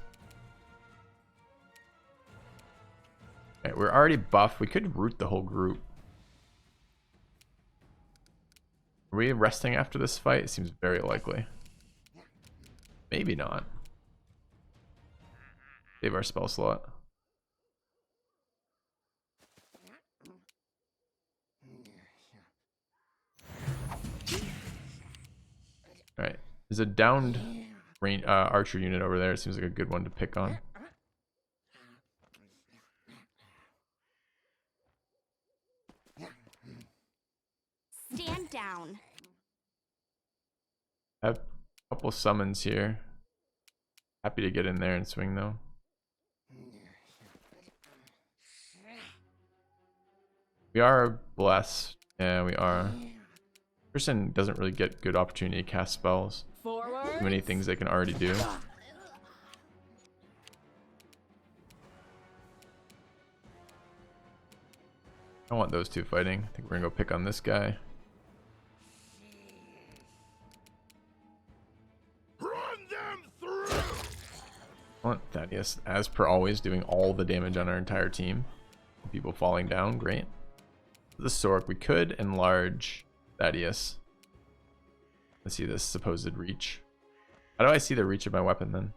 Okay, we're already buffed. We could root the whole group. Are we resting after this fight? It seems very likely. Maybe not. Save our spell slot. Alright. There's a downed archer unit over there. It seems like a good one to pick on. Stand down. I have a couple summons here. Happy to get in there and swing though. We are blessed. Yeah, we are. Person doesn't really get good opportunity to cast spells. Forward. Too many things they can already do. I don't want those two fighting. I think we're gonna go pick on this guy. Run them through. I want Thaddeus, as per always, doing all the damage on our entire team. People falling down, great. The Sork, we could enlarge Thaddeus. Let's see this supposed reach. How do I see the reach of my weapon then?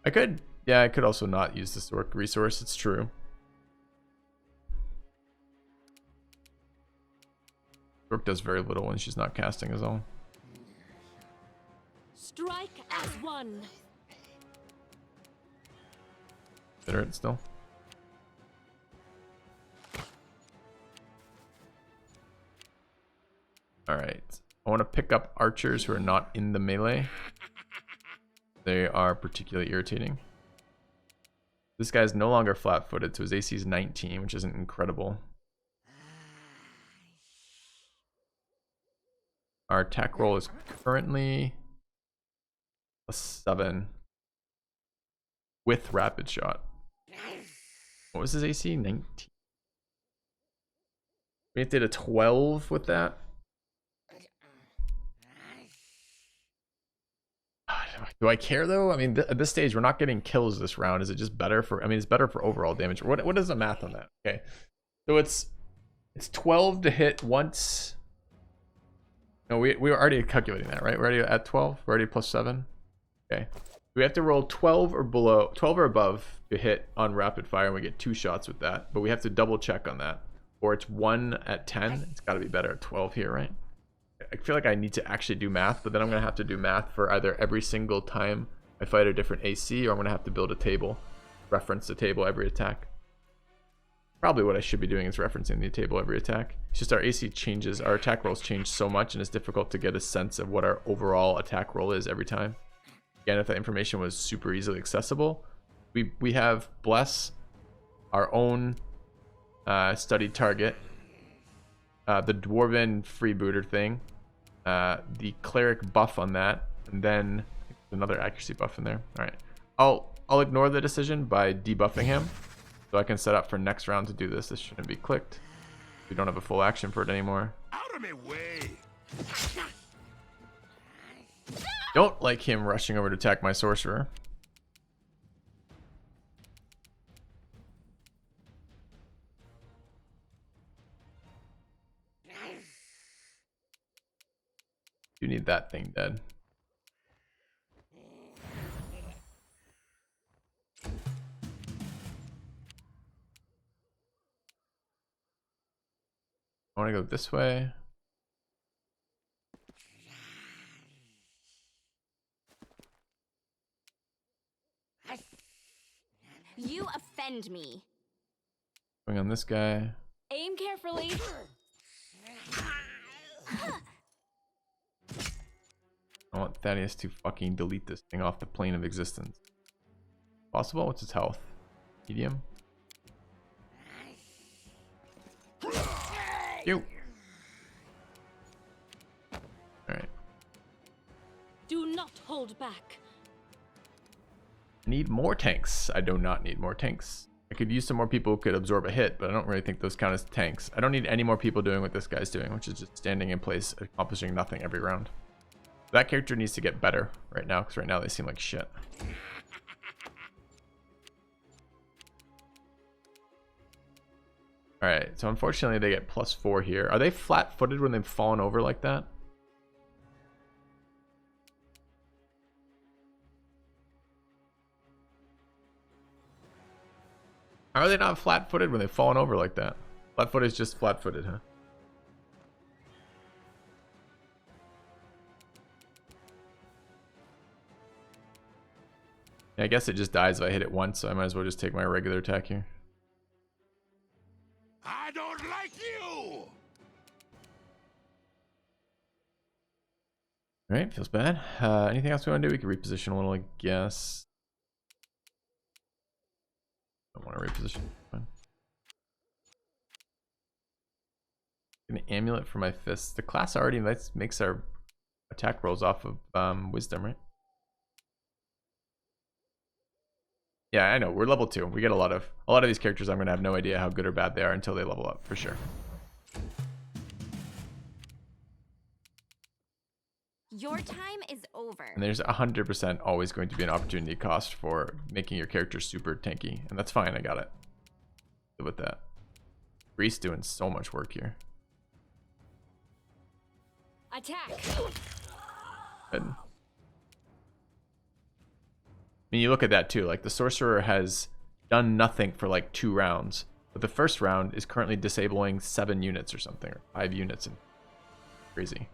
I could, yeah, I could also not use the Sork resource, it's true. Sork does very little when she's not casting as well. Strike as one. Bitter it still. Alright. I want to pick up archers who are not in the melee. They are particularly irritating. This guy's no longer flat-footed, so his AC is 19, which isn't incredible. Our attack roll is currently a 7 with rapid shot. What was his AC? 19. We did a 12 with that. Do I care though? I mean, at this stage, we're not getting kills this round. Is it just better for? I mean, it's better for overall damage. What is the math on that? Okay, so it's 12 to hit once. No, we were already calculating that, right? We're already at 12. We're already plus 7. Okay, we have to roll 12 or below, 12 or above to hit on rapid fire, and we get 2 shots with that. But we have to double check on that, or it's 1 at 10. It's got to be better at 12 here, right? I feel like I need to actually do math, but then I'm going to have to do math for either every single time I fight a different AC, or I'm going to have to build a table, reference the table every attack. Probably what I should be doing is referencing the table every attack. It's just our AC changes, our attack rolls change so much, and it's difficult to get a sense of what our overall attack roll is every time. Again, if that information was super easily accessible, we have Bless, our own studied target, the Dwarven freebooter thing, the cleric buff on that, and then Another accuracy buff in there. All right. I'll ignore the decision by debuffing him, so I can set up for next round to do this. This shouldn't be clicked. We don't have a full action for it anymore. Out of my way! Don't like him rushing over to attack my sorcerer. You need that thing dead. I want to go this way. You offend me. Going on this guy. Aim carefully. I want Thaddeus to fucking delete this thing off the plane of existence. Possible? What's its health? Medium? You. Alright. Do not hold back. I need more tanks. I do not need more tanks. I could use some more people who could absorb a hit, but I don't really think those count as tanks. I don't need any more people doing what this guy's doing, which is just standing in place, accomplishing nothing every round. That character needs to get better right now, because right now they seem like shit. Alright, so unfortunately they get +4 here. Are they flat-footed when they've fallen over like that? How are they not flat-footed when they've fallen over like that? Flat-footed is just flat-footed, huh? Yeah, I guess it just dies if I hit it once, so I might as well just take my regular attack here. I don't like you! Alright, feels bad. Anything else we want to do? We can reposition a little, I guess. Don't want to reposition. Fine. An amulet for my fists. The class already makes our attack rolls off of wisdom, right? Yeah, I know. We're level 2. We get a lot of these characters. I'm gonna have no idea how good or bad they are until they level up, for sure. Your time is over. And there's 100% always going to be an opportunity cost for making your character super tanky, and that's fine. I got it. Live with that. Grease doing so much work here. Attack. Good. I mean, you look at that too. Like the sorcerer has done nothing for like 2 rounds, but the first round is currently disabling 7 units or something, or 5 units, and crazy.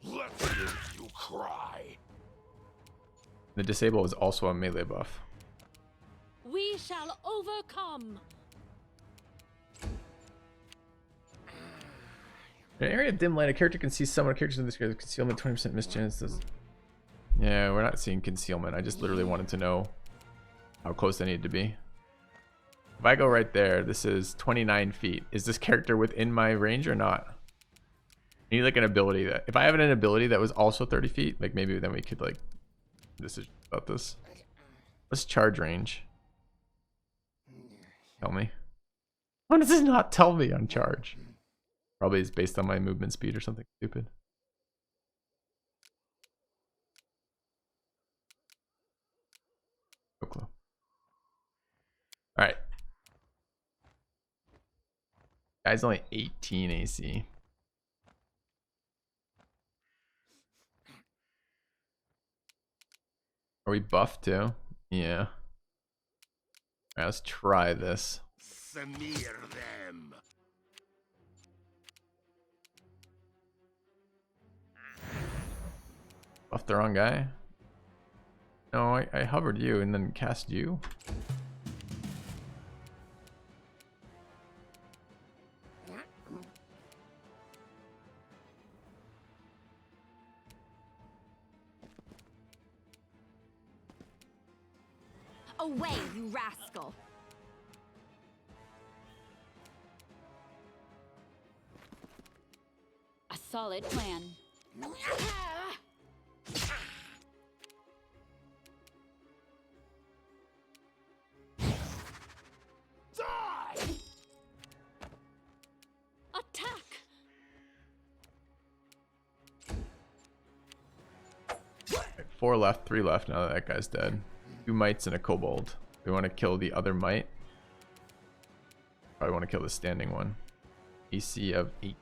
Let's hear you cry. The disable is also a melee buff. We shall overcome. In an area of dim light, a character can see someone. A character in this area of concealment, 20% mischance. Yeah, we're not seeing concealment. I just literally wanted to know how close I need to be. If I go right there, this is 29 feet. Is this character within my range or not? I need like an ability that, if I have an ability that was also 30 feet, like maybe then we could like decision about this. What's charge range? Tell me. Why does this not tell me on charge? Probably is based on my movement speed or something stupid. No clue. Alright. Guy's only 18 AC. Are we buffed too? Yeah. Alright, let's try this. Smear them. Buff the wrong guy? No, I hovered you and then cast you. Away, you rascal. A solid plan. Attack! Right, 4 left, 3 left now that that guy's dead. 2 mites and a kobold. We want to kill the other mite. Probably want to kill the standing one. AC of 8.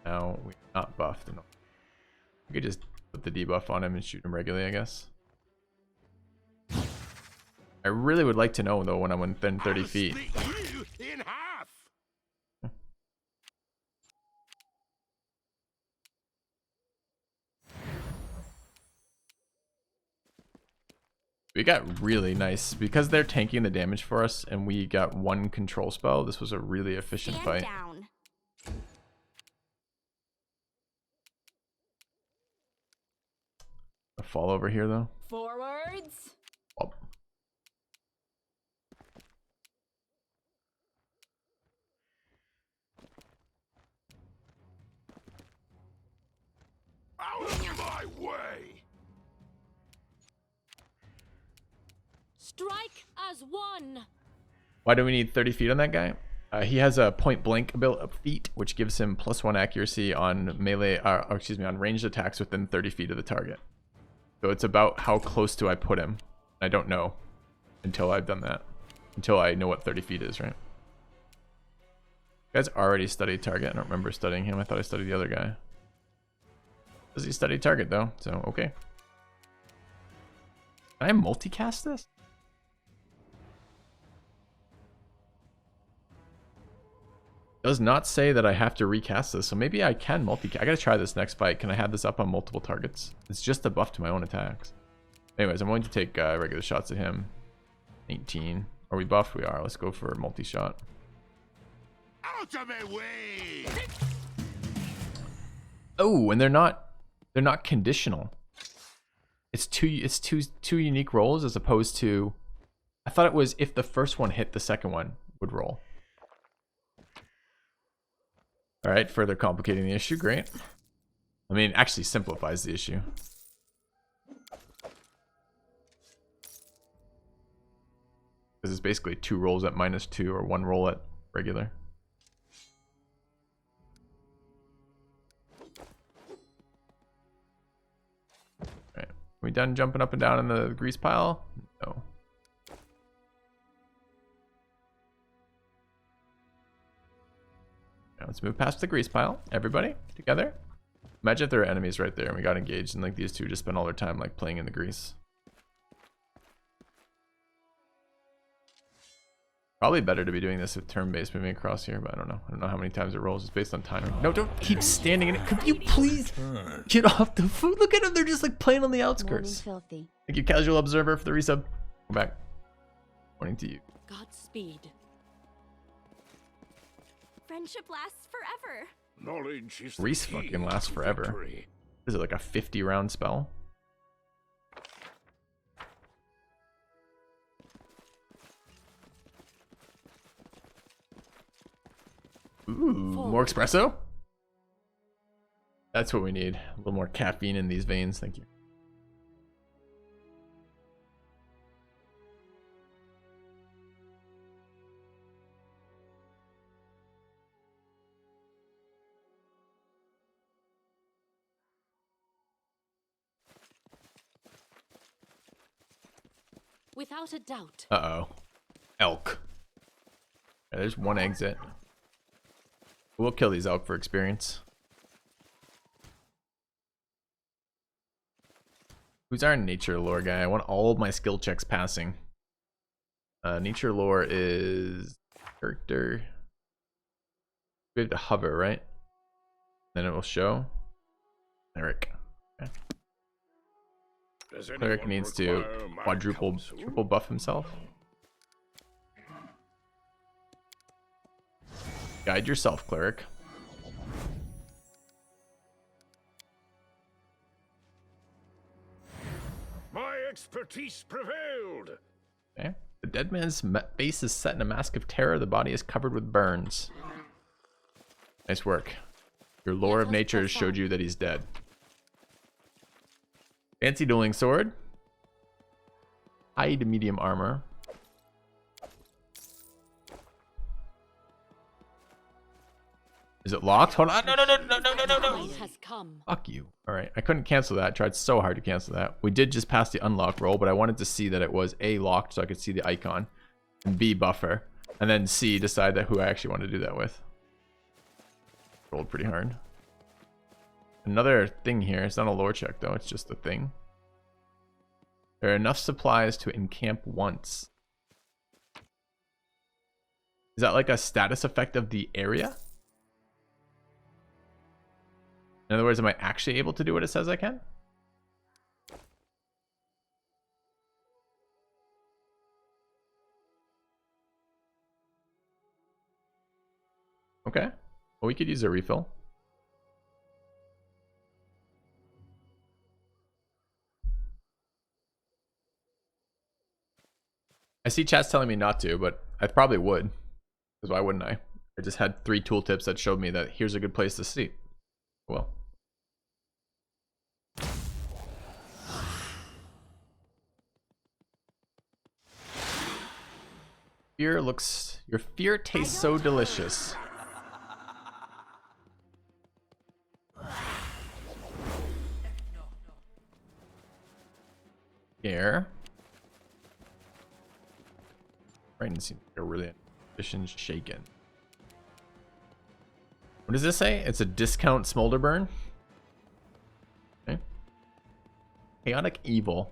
Now we're not buffed. We could just put the debuff on him and shoot him regularly, I guess. I really would like to know though when I'm within 30 feet. In half. We got really nice because they're tanking the damage for us and we got 1 control spell. This was a really efficient Stand fight. down. A fall over here though. Forwards. Oh. Out of my way. Strike as one. Why do we need 30 feet on that guy? He has a point blank feat, which gives him +1 accuracy on melee, on ranged attacks within 30 feet of the target. So it's about how close do I put him. I don't know until I've done that. Until I know what 30 feet is, right? You guys already studied target. I don't remember studying him. I thought I studied the other guy. Does he study target though? So okay. Can I multicast this? Does not say that I have to recast this, so maybe I can multicast. I gotta try this next fight. Can I have this up on multiple targets? It's just a buff to my own attacks. Anyways, I'm going to take regular shots at him. 18. Are we buffed? We are. Let's go for a multi-shot. Out of my way. Oh, and they're not conditional. It's two unique rolls as opposed to, I thought it was if the first one hit, the second one would roll. All right, further complicating the issue. Great. I mean, actually simplifies the issue. Because it's basically 2 rolls at -2 or 1 roll at regular. All right, we done jumping up and down in the grease pile? No. Now let's move past the grease pile. Everybody together. Imagine if there are enemies right there and we got engaged and like these two just spent all their time like playing in the grease. Probably better to be doing this with turn-based moving across here, but I don't know. I don't know how many times it rolls. It's based on timing. No, don't keep standing in it. Could you please get off the food? Look at them. They're just like playing on the outskirts. Filthy. Thank you, Casual Observer, for the resub. Go back. Morning to you. Godspeed. Friendship lasts forever. Knowledge is the Reese key fucking lasts to forever. victory. Is it like a 50-round spell? Ooh, more espresso? That's what we need. A little more caffeine in these veins. Thank you. Without a doubt. Uh-oh. Elk. Yeah, there's one exit. We'll kill these elk for experience. Who's our nature lore guy? I want all of my skill checks passing. Nature lore is character. We have to hover, right? Then it will show. Cleric. Okay. Does Cleric anyone needs to require my quadruple counsel? triple buff himself. Guide yourself, cleric. My expertise prevailed. Okay. The dead man's face is set in a mask of terror. The body is covered with burns. Nice work. Your lore of nature has showed you that he's dead. Fancy dueling sword. High to medium armor. Is it locked? Hold on. No. Night has come. Fuck you. All right. I couldn't cancel that. Tried so hard to cancel that. We did just pass the unlock roll, but I wanted to see that it was A, locked so I could see the icon, and B, buffer, and then C, decide that who I actually want to do that with. Rolled pretty hard. Another thing here. It's not a lore check though. It's just a thing. There are enough supplies to encamp once. Is that like a status effect of the area? In other words, am I actually able to do what it says I can? Okay. Well, we could use a refill. I see chat's telling me not to, but I probably would. Because why wouldn't I? I just had 3 tooltips that showed me that here's a good place to sleep. Well. Your fear tastes so delicious. Here. Brandon seems like a really ambition shaken. What does this say? It's a discount smolder burn. Okay. Chaotic evil.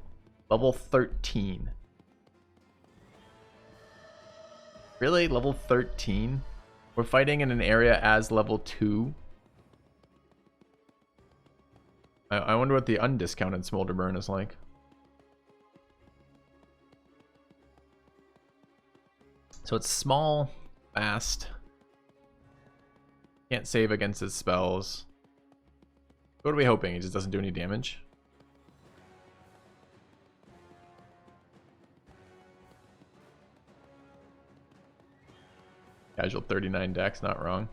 Level 13. Really? Level 13? We're fighting in an area as level 2. I wonder what the undiscounted smolder burn is like. So it's small, fast. Can't save against his spells. What are we hoping? He just doesn't do any damage? Casual 39 dex, not wrong.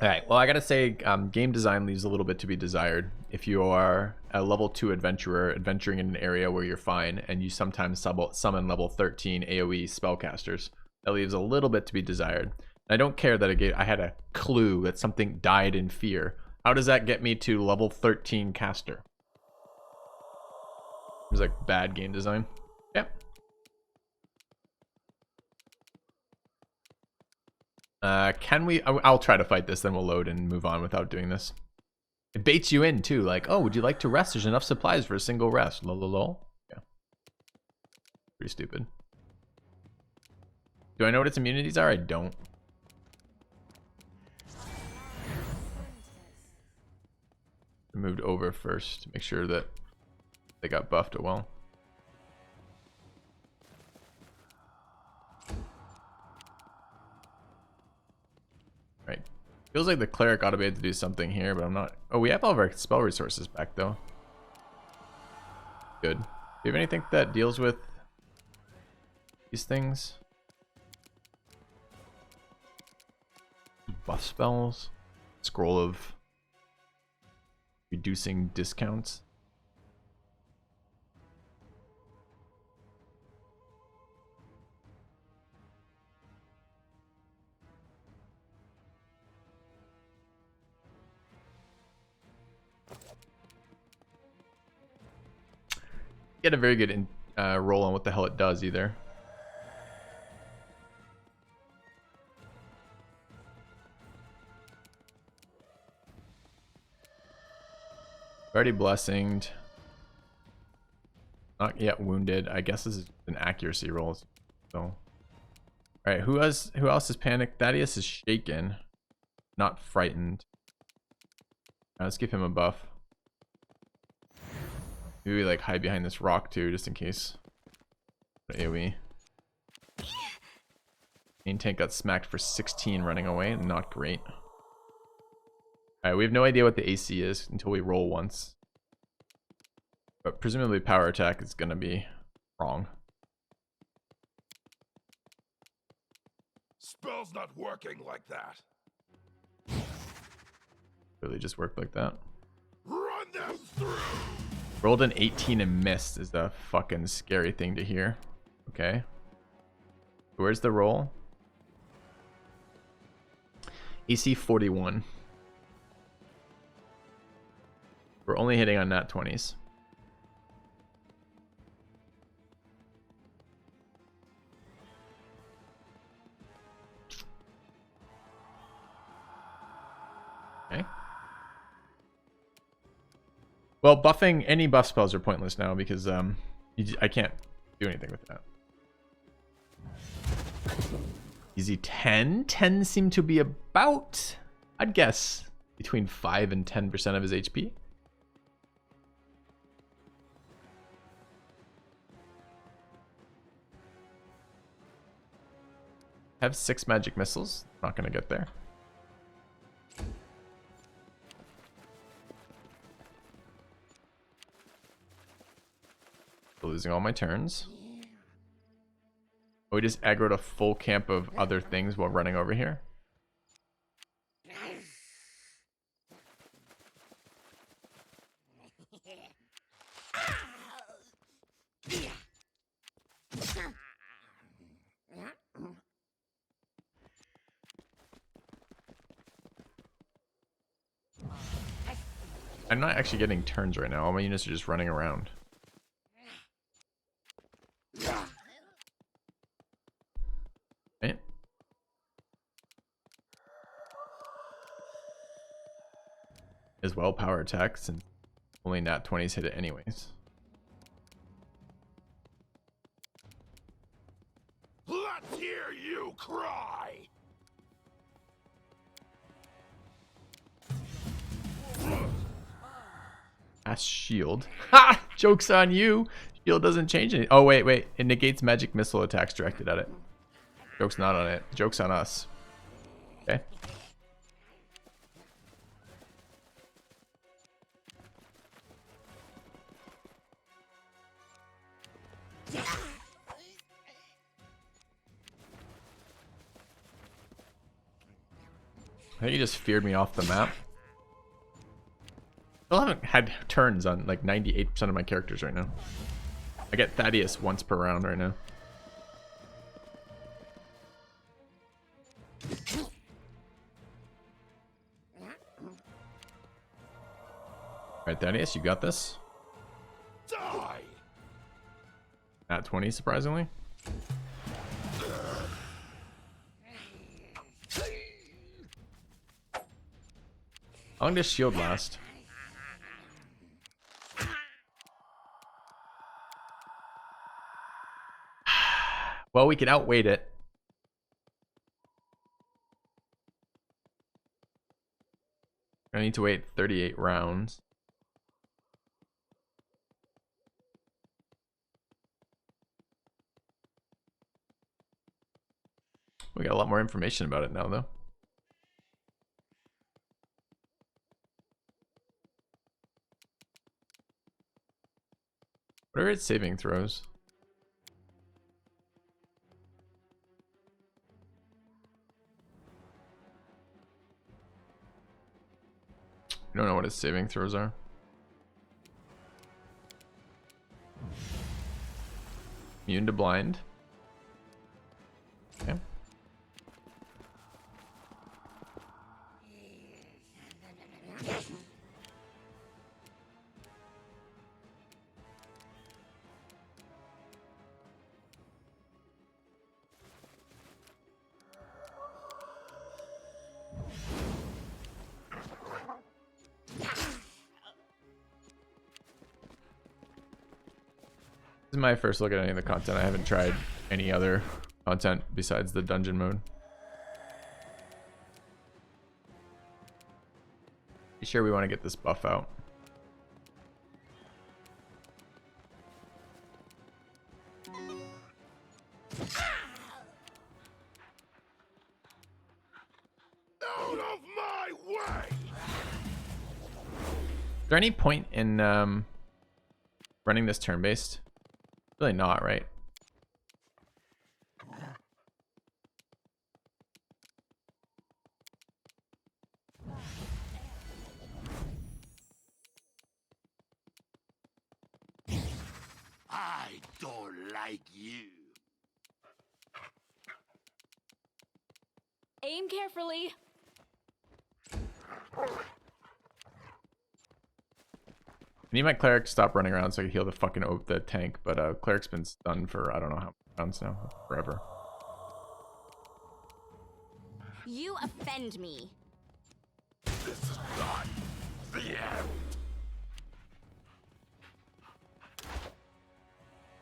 Alright, well I gotta say, game design leaves a little bit to be desired. If you are a level 2 adventurer adventuring in an area where you're fine, and you sometimes summon level 13 AoE spellcasters, that leaves a little bit to be desired. I don't care that I had a clue that something died in fear. How does that get me to level 13 caster? It was like bad game design. Yep. Can we? I'll try to fight this, then we'll load and move on without doing this. It baits you in too, like, oh, would you like to rest? There's enough supplies for a single rest. Lol. Yeah. Pretty stupid. Do I know what its immunities are? I don't. I moved over first to make sure that they got buffed well. Right. Feels like the cleric ought to be able to do something here, but I'm not. Oh, we have all of our spell resources back though. Good. Do you have anything that deals with these things? Buff spells? Scroll of reducing discounts. Get a very good roll on what the hell it does either. Already blessinged. Not yet wounded. I guess this is an accuracy roll. So, all right. Who else is panicked? Thaddeus is shaken, not frightened. Let's give him a buff. Maybe we like hide behind this rock too, just in case. AoE. Main tank got smacked for 16 running away. Not great. Alright, we have no idea what the AC is until we roll once. But presumably power attack is going to be wrong. Spell's not working like that. Really just worked like that. Run them through. Rolled an 18 and missed is the fucking scary thing to hear. Okay. Where's the roll? AC 41. We're only hitting on nat 20s. Okay. Well, buffing any buff spells are pointless now because I can't do anything with that. Easy 10. 10 seem to be about, I'd guess, between 5 and 10% of his HP. Have 6 magic missiles. Not gonna get there. Losing all my turns. We just aggroed a full camp of other things while running over here. I'm not actually getting turns right now. All my units are just running around. Right? As well, power attack, since only nat 20s hit it anyways. Let's hear you cry. Ass shield. Ha! Joke's on you. Shield doesn't change anything. Oh, wait. It negates magic missile attacks directed at it. Joke's not on it. Joke's on us. Okay. I think you just feared me off the map. I still haven't had turns on like 98% of my characters right now. I get Thaddeus once per round right now. Alright, Thaddeus, you got this. Die. At 20, surprisingly. How long does shield last? Well, we can outweight it. I need to wait 38 rounds. We got a lot more information about it now, though. What are its saving throws? I don't know what its saving throws are. Immune to blind. Okay. This is my first look at any of the content. I haven't tried any other content besides the dungeon mode. Be sure we want to get this buff out. Out of my way. there any point in running this turn-based? Really not, right? I don't like you. Aim carefully. I need my cleric to stop running around so I can heal the fucking the tank, but cleric's been stunned for I don't know how many rounds now, forever. You offend me. This is not the end.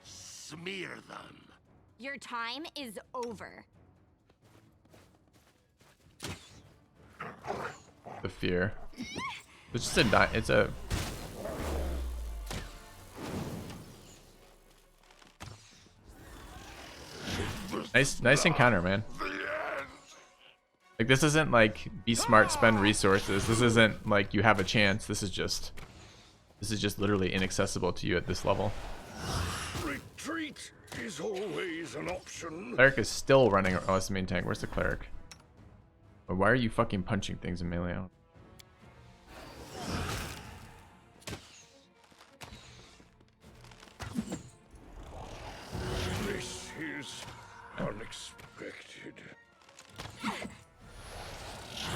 Smear them. Your time is over. The fear. It's just it's a nice encounter, man. Like, this isn't like be smart, spend resources. This isn't like you have a chance. This is just literally inaccessible to you at this level. Retreat is always an option. Cleric is still running. Oh, that's the main tank. Where's the cleric? But why are you fucking punching things in melee? This is unexpected.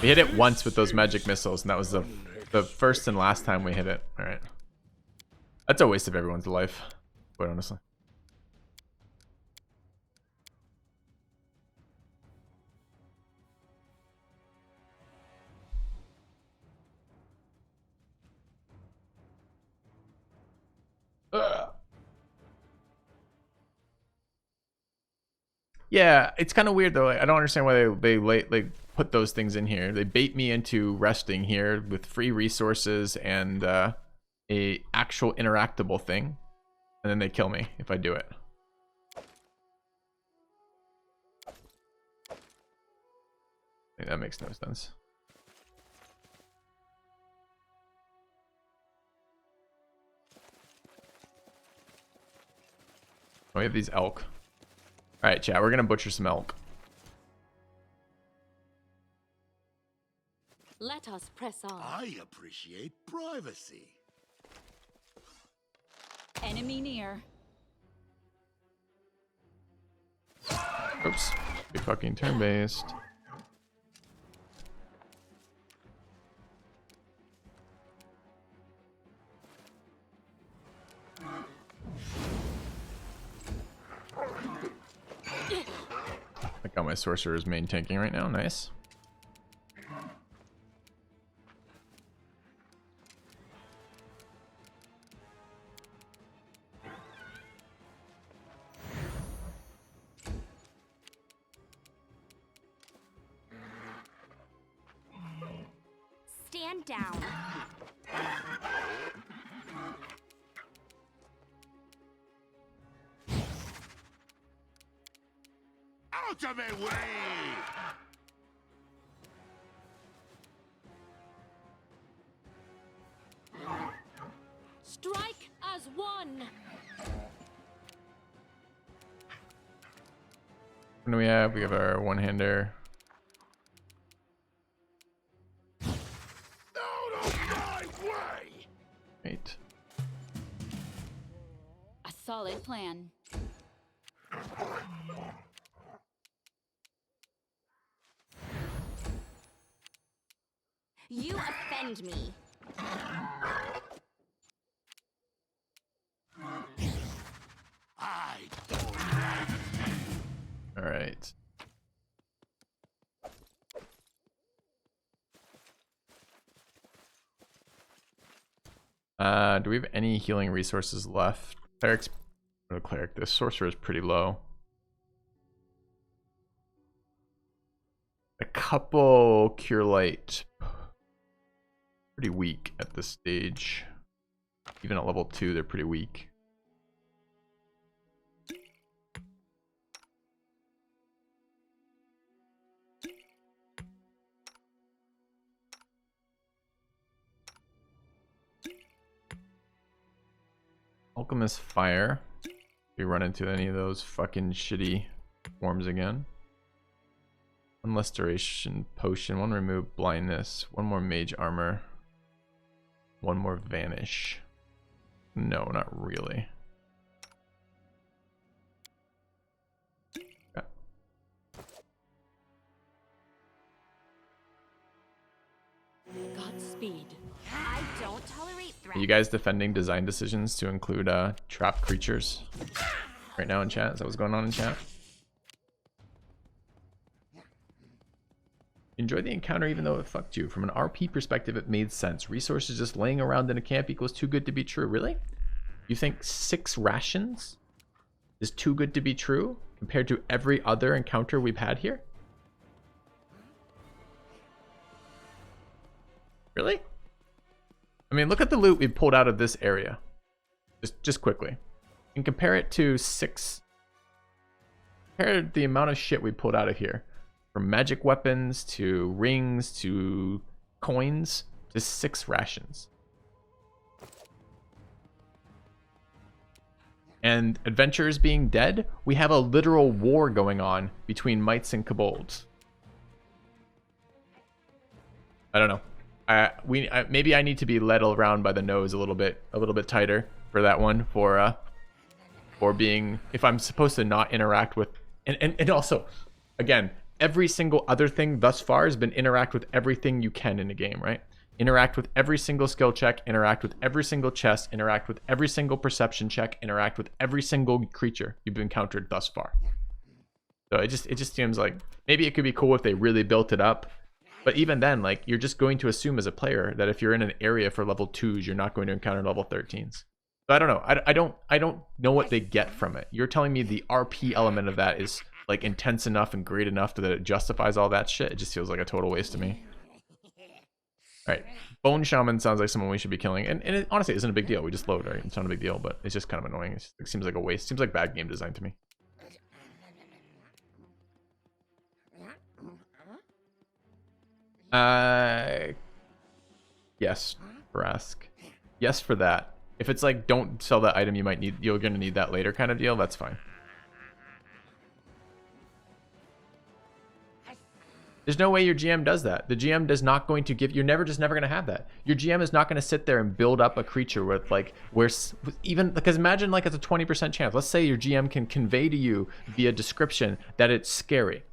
We hit it once with those magic missiles, and that was the first and last time we hit it. All right, that's a waste of everyone's life, quite honestly. Yeah, it's kind of weird though. I don't understand why they put those things in here. They bait me into resting here with free resources and a actual interactable thing, and then they kill me if I do it. I think that makes no sense. Oh, we have these elk. All right, chat. We're gonna butcher some elk. Let us press on. I appreciate privacy. Enemy near. Oops. Be fucking turn-based. I got my sorcerer's main tanking right now. Nice. Stand down. Out of my way! Strike as one. What do we have? We have our one-hander. Out of my way! Right. A solid plan. You offend me. I don't like All right. Do we have any healing resources left? Cleric's no cleric. This sorcerer is pretty low. A couple cure light. Pretty weak at this stage. Even at level 2, they're pretty weak. Alchemist Fire. If we run into any of those fucking shitty forms again. One less duration potion, one remove blindness, one more mage armor, one more vanish. No, not really. Okay. Godspeed. I don't tolerate threats. Are you guys defending design decisions to include trapped creatures right now in chat? Is that what's going on in chat? Enjoy the encounter even though it fucked you. From an RP perspective, it made sense. Resources just laying around in a camp equals too good to be true. Really? You think 6 rations is too good to be true compared to every other encounter we've had here? Really? I mean, look at the loot we pulled out of this area. Just quickly. And compare it to 6. Compare the amount of shit we pulled out of here. From magic weapons to rings to coins to 6 rations. And adventurers being dead, we have a literal war going on between mites and kobolds. I don't know. Maybe I need to be led around by the nose a little bit tighter for that one, for being, if I'm supposed to not interact with, and also, again, every single other thing thus far has been interact with everything you can in a game, right? Interact with every single skill check, interact with every single chest, interact with every single perception check, interact with every single creature you've encountered thus far. So it just seems like maybe it could be cool if they really built it up. But even then, like, you're just going to assume as a player that if you're in an area for level 2s, you're not going to encounter level 13s. So I don't know. I don't know what they get from it. You're telling me the RP element of that is like intense enough and great enough that it justifies all that shit? It just feels like a total waste to me. All right, Bone Shaman sounds like someone we should be killing, and it honestly isn't a big deal. We just load, right? It's not a big deal, but it's just kind of annoying. It seems like a waste. Seems like bad game design to me. Yes, Brask. Yes for that. If it's like, don't sell that item, you're gonna need that later kind of deal, that's fine. There's no way your GM does that. The GM is not going to give, you're never going to have that. Your GM is not going to sit there and build up a creature with like, where even, because imagine like it's a 20% chance. Let's say your GM can convey to you via description that it's scary.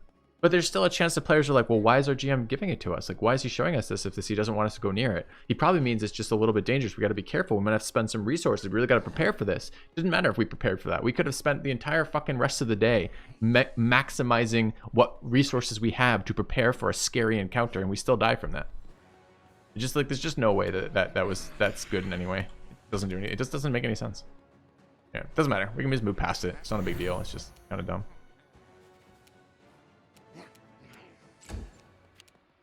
But there's still a chance that players are like, well, why is our GM giving it to us? Like, why is he showing us this if he doesn't want us to go near it? He probably means it's just a little bit dangerous. We got to be careful. We might have to spend some resources. We really got to prepare for this. It doesn't matter if we prepared for that. We could have spent the entire fucking rest of the day maximizing what resources we have to prepare for a scary encounter, and we still die from that. It's just like, there's just no way that's good in any way. It doesn't do anything. It just doesn't make any sense. Yeah, it doesn't matter. We can just move past it. It's not a big deal. It's just kind of dumb.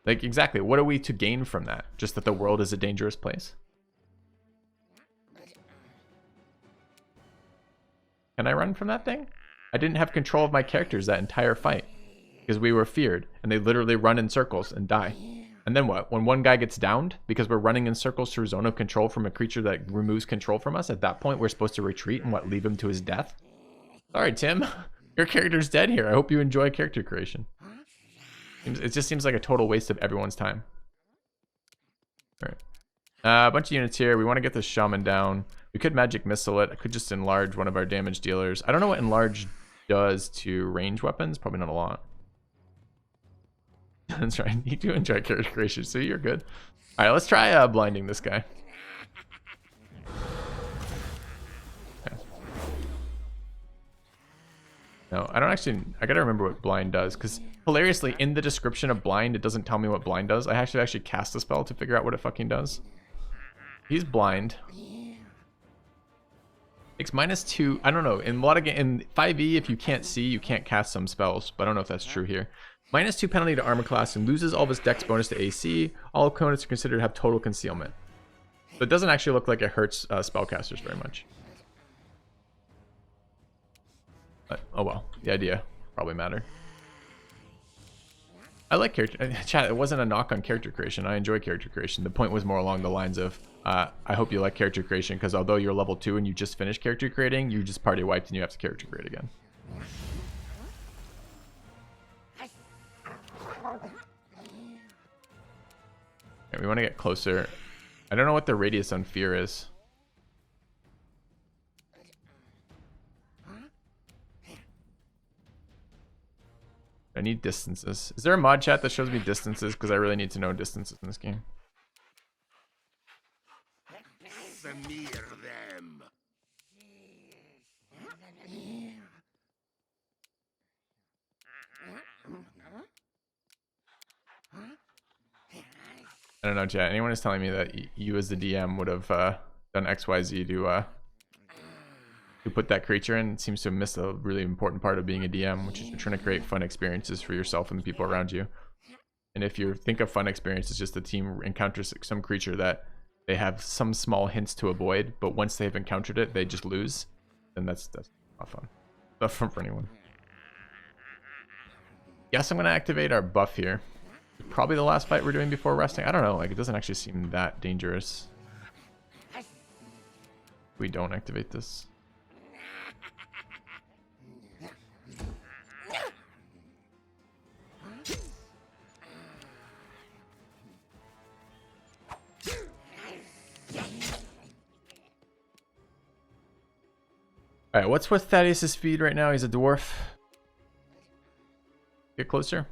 Like, exactly, what are we to gain from that? Just that the world is a dangerous place? Can I run from that thing? I didn't have control of my characters that entire fight because we were feared, and they literally run in circles and die. And then what? When one guy gets downed because we're running in circles through zone of control from a creature that removes control from us, at that point we're supposed to retreat and leave him to his death? Sorry, Tim. Your character's dead here. I hope you enjoy character creation. It just seems like a total waste of everyone's time. All right. A bunch of units here. We want to get this Shaman down. We could magic missile it. I could just enlarge one of our damage dealers. I don't know what enlarge does to range weapons. Probably not a lot. That's right. You do enjoy character creation, so you're good. All right, let's try blinding this guy. No, I don't actually, I gotta remember what blind does, because hilariously in the description of blind it doesn't tell me what blind does. I actually cast a spell to figure out what it fucking does. He's blind. Takes -2. I don't know, in a lot of in 5e, if you can't see, you can't cast some spells, but I don't know if that's true here. -2 penalty to armor class and loses all of his dex bonus to AC. All opponents are considered to have total concealment. So it doesn't actually look like it hurts spellcasters very much. But, oh well, the idea probably mattered. I like character chat. It wasn't a knock on character creation. I enjoy character creation. The point was more along the lines of, I hope you like character creation because although you're level 2 and you just finished character creating, you just party wiped and you have to character create again. Okay, we want to get closer. I don't know what the radius on fear is. I need distances. Is there a mod chat that shows me distances? Because I really need to know distances in this game. Them. I don't know, chat. Anyone is telling me that you as the DM would have done XYZ to put that creature in. It seems to have missed a really important part of being a DM, which is you're trying to create fun experiences for yourself and the people around you. And if you think of fun experience as just the team encounters some creature that they have some small hints to avoid, but once they've encountered it, they just lose, then that's not fun. Not fun for anyone. Guess I'm going to activate our buff here. Probably the last fight we're doing before resting. I don't know. Like, it doesn't actually seem that dangerous. We don't activate this. Alright, what's with Thaddeus' speed right now? He's a dwarf. Get closer.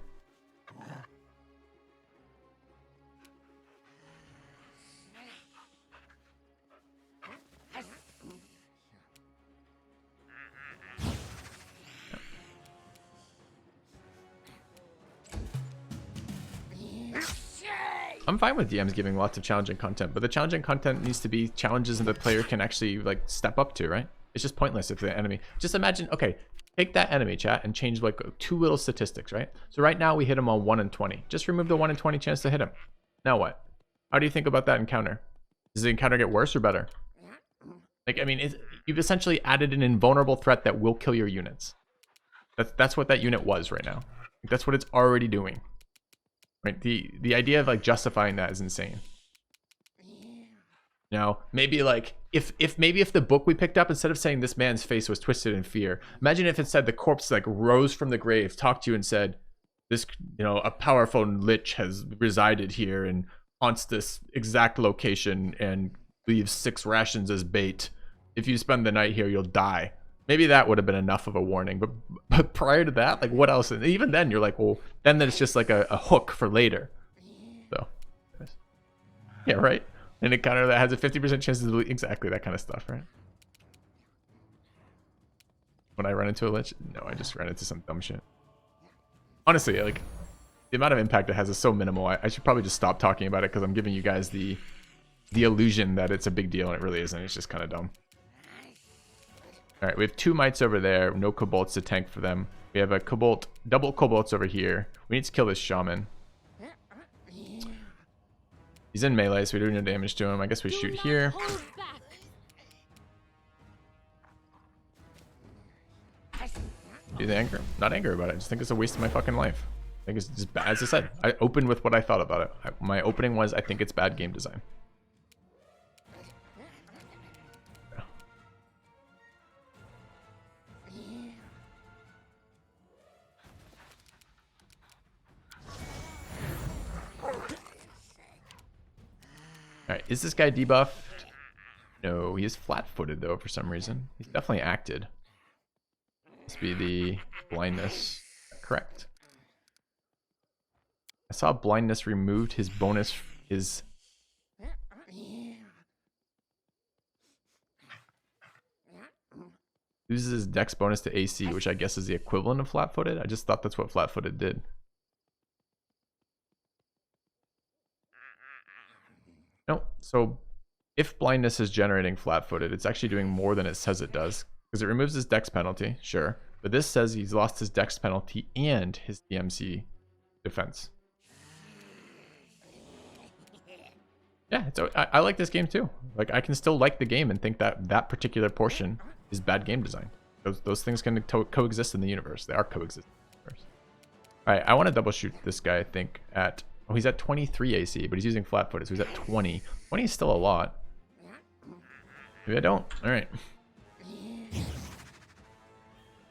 I'm fine with DMs giving lots of challenging content, but the challenging content needs to be challenges that the player can actually like step up to, right? It's just pointless if the enemy, just imagine, okay, take that enemy chat and change like 2 little statistics, right? So right now we hit him on 1 in 20. Just remove the 1 in 20 chance to hit him. Now what? How do you think about that encounter? Does the encounter get worse or better? Like, I mean, you've essentially added an invulnerable threat that will kill your units. That's what that unit was right now. That's what it's already doing. Right? The idea of like justifying that is insane. Now, maybe like if the book we picked up, instead of saying this man's face was twisted in fear, imagine if it said the corpse like rose from the grave, talked to you and said, this, you know, a powerful lich has resided here and haunts this exact location and leaves 6 rations as bait. If you spend the night here, you'll die. Maybe that would have been enough of a warning, but prior to that, like what else? And even then, you're like, well, then it's just like a hook for later. So, yeah, right. An encounter that has a 50% chance to delete, exactly that kind of stuff, right? When I run into a lich, no, I just ran into some dumb shit. Honestly, like the amount of impact it has is so minimal. I should probably just stop talking about it because I'm giving you guys the illusion that it's a big deal and it really isn't. It's just kind of dumb. All right, we have 2 mites over there. No kobolds to tank for them. We have a kobold, double kobolds over here. We need to kill this shaman. He's in melee, so we do no damage to him. I guess we shoot here. Do the anger? Not angry about it. I just think it's a waste of my fucking life. I think it's just bad. As I said, I opened with what I thought about it. My opening was, I think it's bad game design. Alright, is this guy debuffed? No, he is flat-footed though for some reason. He's definitely acted. Must be the blindness. Correct. I saw blindness removed his bonus, his... Uses his dex bonus to AC, which I guess is the equivalent of flat-footed. I just thought that's what flat-footed did. No, so if blindness is generating flat-footed, it's actually doing more than it says it does. Because it removes his dex penalty, sure. But this says he's lost his dex penalty and his DMC defense. Yeah, so I like this game too. Like, I can still like the game and think that that particular portion is bad game design. Those things can coexist in the universe. They are coexisting in the universe. All right, I want to double shoot this guy, I think, at... Oh, he's at 23 AC, but he's using flat-footed, so he's at 20. 20 is still a lot. Maybe I don't. All right.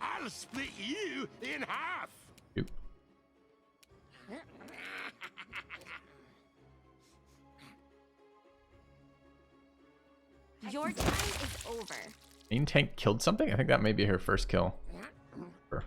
I'll split you in half. Shoot. Your time is over. Main tank killed something? I think that may be her first kill. Sure.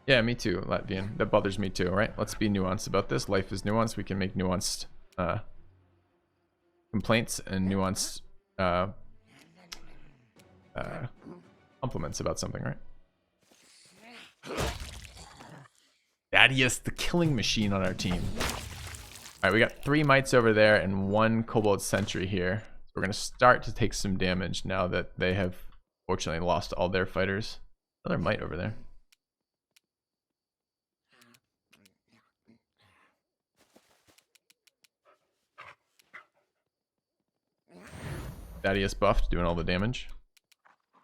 Yeah, me too, Latvian. That bothers me too, right? Let's be nuanced about this. Life is nuanced. We can make nuanced complaints and nuanced compliments about something, right? Thaddeus, the killing machine on our team. All right, we got 3 mites over there and 1 kobold sentry here. So we're gonna start to take some damage now that they have fortunately lost all their fighters. Another mite over there. Thaddeus buffed, doing all the damage.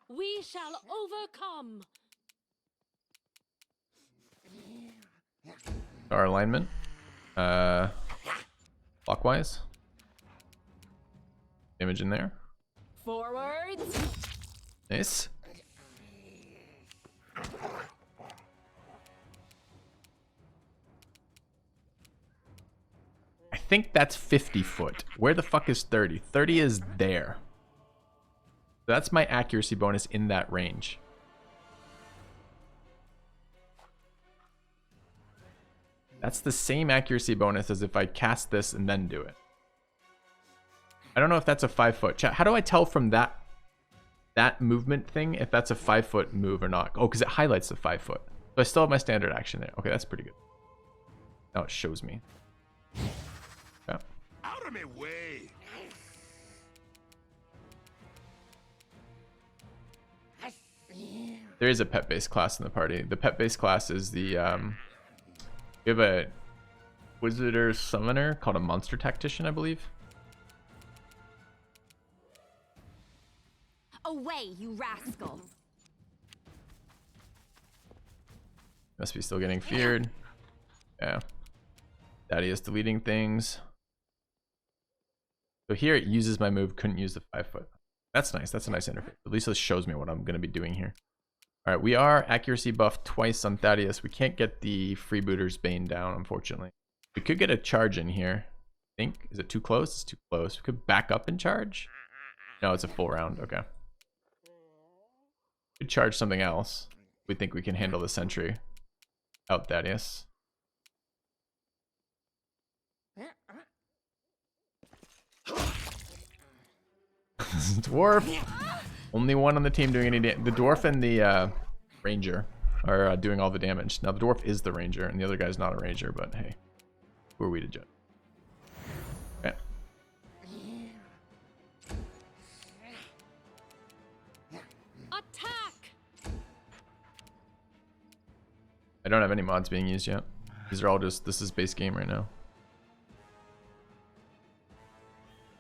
We shall overcome. Our alignment. Clockwise. Damage in there. Forwards. Nice. I think that's 50 foot. Where the fuck is 30? 30 is there. That's my accuracy bonus in that range. That's the same accuracy bonus as if I cast this and then do it. I don't know if that's a 5 foot. Chat, how do I tell from that movement thing if that's a 5 foot move or not? Oh, because it highlights the 5 foot. So I still have my standard action there. Okay, that's pretty good. Now it shows me. Yeah. Out of my way. There is a pet-based class in the party. The pet-based class is the we have a wizard summoner called a monster tactician, I believe. Away, you rascal. Must be still getting feared. Yeah. Daddy is deleting things. So here it uses my move, couldn't use the 5 foot. That's nice. That's a nice interface. At least this shows me what I'm going to be doing here. All right, we are accuracy buffed twice on Thaddeus. We can't get the Freebooter's Bane down, unfortunately. We could get a charge in here. I think. Is it too close? It's too close. We could back up and charge. No, it's a full round. Okay. Could charge something else. We think we can handle the sentry. Out Thaddeus. Dwarf. Only one on the team doing any damage. The dwarf and the ranger are doing all the damage. Now the dwarf is the ranger, and the other guy's not a ranger. But hey, who are we to judge? Okay. Attack. I don't have any mods being used yet. These are all just. This is base game right now.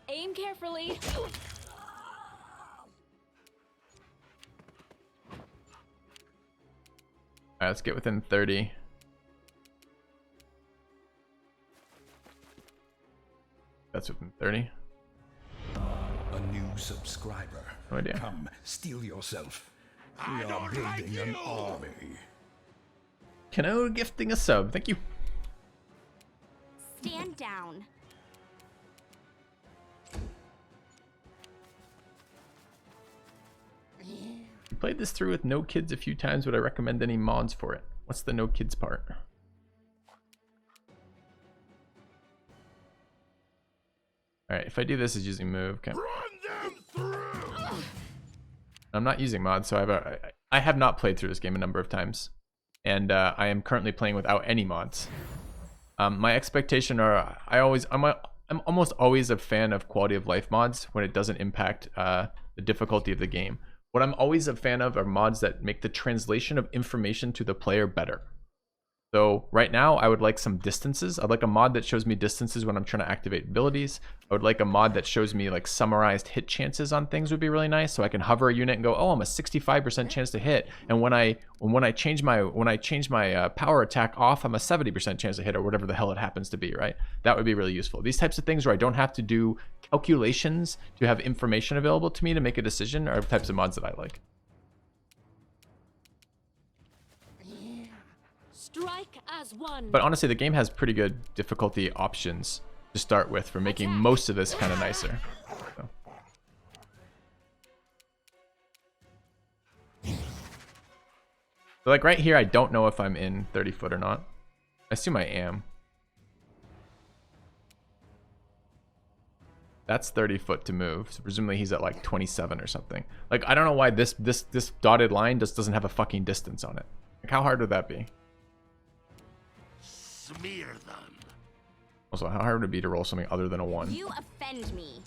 Aim carefully. Alright, let's get within 30. That's within 30. A new subscriber. No idea. Come, steal yourself. We are building an army. Kano gifting a sub. Thank you. Stand down. We played this through with no kids a few times. Would I recommend any mods for it? What's the no kids part? Alright, if I do this as using move, okay. Run them through. I'm not using mods, so I have not played through this game a number of times. And I am currently playing without any mods. My expectation are, I'm almost always a fan of quality of life mods when it doesn't impact the difficulty of the game. What I'm always a fan of are mods that make the translation of information to the player better. So right now, I would like some distances. I'd like a mod that shows me distances when I'm trying to activate abilities. I would like a mod that shows me like summarized hit chances on things would be really nice. So I can hover a unit and go, oh, I'm a 65% chance to hit. And when I change my power attack off, I'm a 70% chance to hit, or whatever the hell it happens to be, right? That would be really useful. These types of things where I don't have to do calculations to have information available to me to make a decision are types of mods that I like. Strike as one. But honestly, the game has pretty good difficulty options to start with for making most of this kind of nicer. So. So like right here, I don't know if I'm in 30 foot or not. I assume I am. That's 30 foot to move. So presumably he's at like 27 or something. Like, I don't know why this dotted line just doesn't have a fucking distance on it. Like, how hard would that be? Smear them. Also, how hard would it be to roll something other than a 1? You offend me.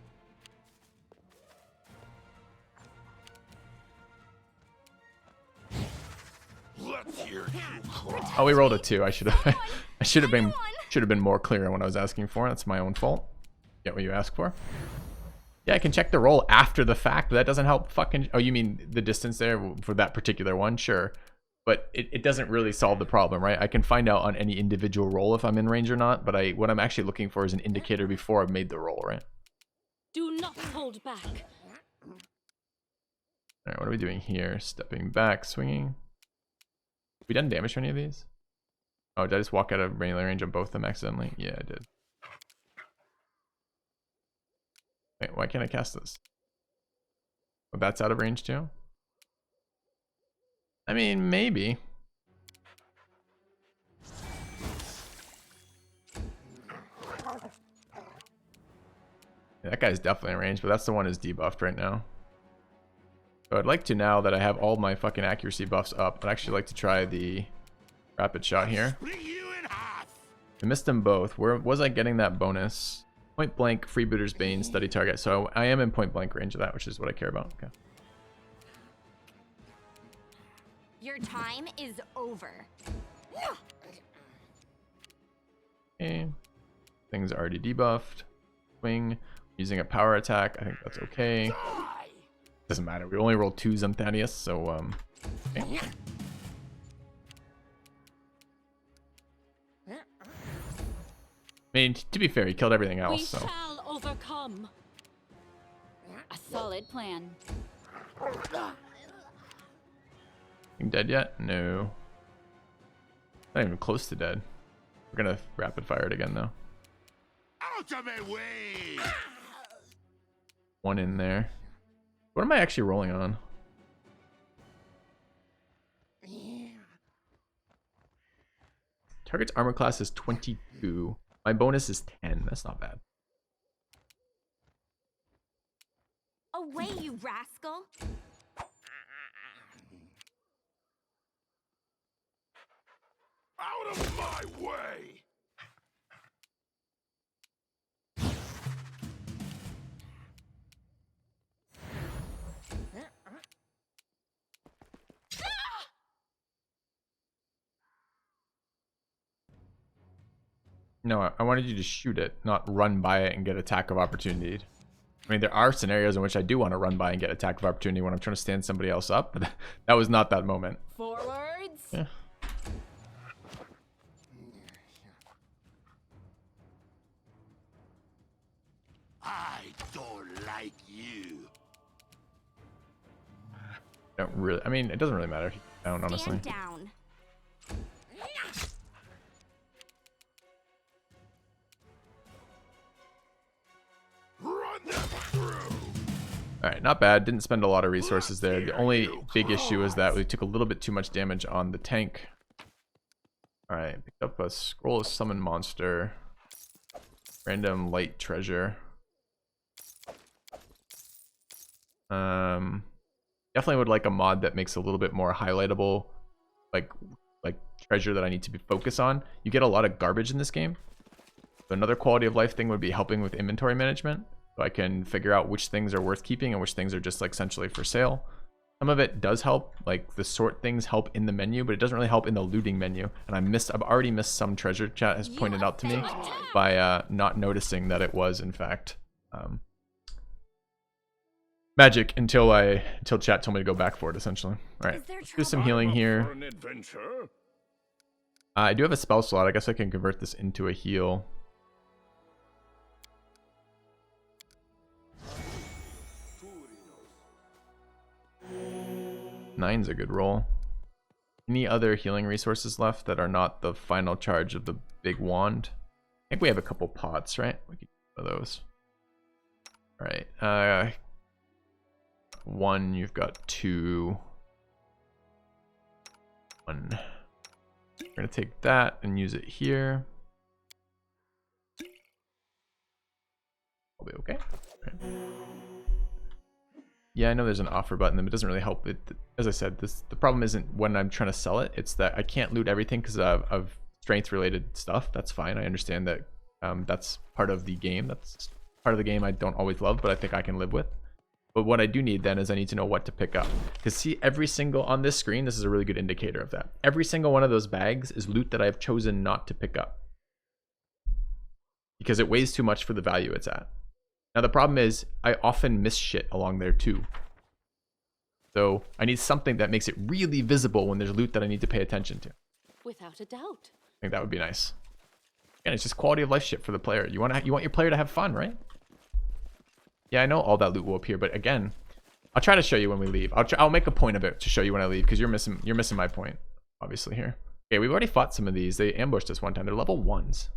Let's hear you cry. Oh, we rolled a 2. I should have been more clear on what I was asking for. That's my own fault. Get what you asked for. Yeah, I can check the roll after the fact, but that doesn't help fucking... Oh, you mean the distance there for that particular one? Sure. But it doesn't really solve the problem, right? I can find out on any individual roll if I'm in range or not, but what I'm actually looking for is an indicator before I've made the roll, right? Do not hold back. All right, what are we doing here? Stepping back, swinging. We done damage to any of these? Oh, did I just walk out of melee range on both of them accidentally? Yeah, I did. Wait, why can't I cast this? Oh, that's out of range too? I mean, maybe. Yeah, that guy's definitely in range, but that's the one is debuffed right now. So I'd like to, now that I have all my fucking accuracy buffs up, I'd actually like to try the rapid shot here. Split you in half. I missed them both. Where was I getting that bonus? Point blank, Freebooter's Bane, study target. So I am in point blank range of that, which is what I care about. Okay. Your time is over. Okay. Things are already debuffed. Swing. Using a power attack. I think that's okay. Doesn't matter. We only rolled 2 Xanthanius, so okay. I mean, to be fair, he killed everything We else, so. shall overcome. A solid plan. You dead yet? No. Not even close to dead. We're gonna rapid fire it again though. Out of my way. 1 in there. What am I actually rolling on? Target's armor class is 22. My bonus is 10. That's not bad. Away, you rascal. Out of my way. No, I wanted you to shoot it, not run by it and get attack of opportunity. I mean, there are scenarios in which I do want to run by and get attack of opportunity when I'm trying to stand somebody else up, but that was not that moment. Forwards. Yeah. I don't like you. Don't really. I mean, it doesn't really matter if you don't, honestly. Stand down. Run them through. All right, not bad. Didn't spend a lot of resources there. The only big issue is that we took a little bit too much damage on the tank. All right, picked up a scroll of summon monster. Random light treasure. Definitely would like a mod that makes a little bit more highlightable, like treasure that I need to be focused on. You get a lot of garbage in this game. So another quality of life thing would be helping with inventory management, so I can figure out which things are worth keeping and which things are just like essentially for sale. Some of it does help, like the sort things help in the menu, but it doesn't really help in the looting menu. And I've already missed some treasure. Chat has pointed out to me by not noticing that it was in fact magic until chat told me to go back for it. Essentially, all right. Let's do some healing here. I do have a spell slot. I guess I can convert this into a heal. 9's a good roll. Any other healing resources left that are not the final charge of the big wand? I think we have a couple pots, right? We could use one of those. All right. 1, you've got 2. 1. We're gonna take that and use it here. I'll be okay. Right. Yeah, I know there's an offer button, but it doesn't really help. As I said, the problem isn't when I'm trying to sell it. It's that I can't loot everything because of strength-related stuff. That's fine. I understand that that's part of the game. That's part of the game I don't always love, but I think I can live with. But what I do need then is I need to know what to pick up. Because see, every single, on this screen, this is a really good indicator of that. Every single one of those bags is loot that I've chosen not to pick up. Because it weighs too much for the value it's at. Now the problem is I often miss shit along there too. So I need something that makes it really visible when there's loot that I need to pay attention to. Without a doubt. I think that would be nice. Again, it's just quality of life shit for the player. You want your player to have fun, right? Yeah, I know all that loot will appear, but again, I'll try to show you when we leave. I'll make a point of it to show you when I leave because you're missing my point, obviously here. Okay, we've already fought some of these. They ambushed us one time. They're level 1s.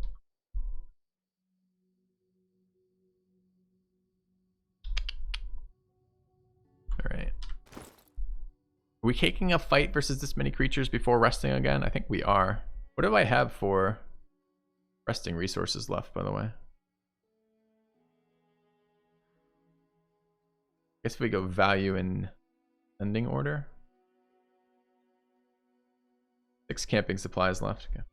All right. Are we taking a fight versus this many creatures before resting again? I think we are. What do I have for resting resources left, by the way? I guess if we go value in sending order. 6 camping supplies left. Okay.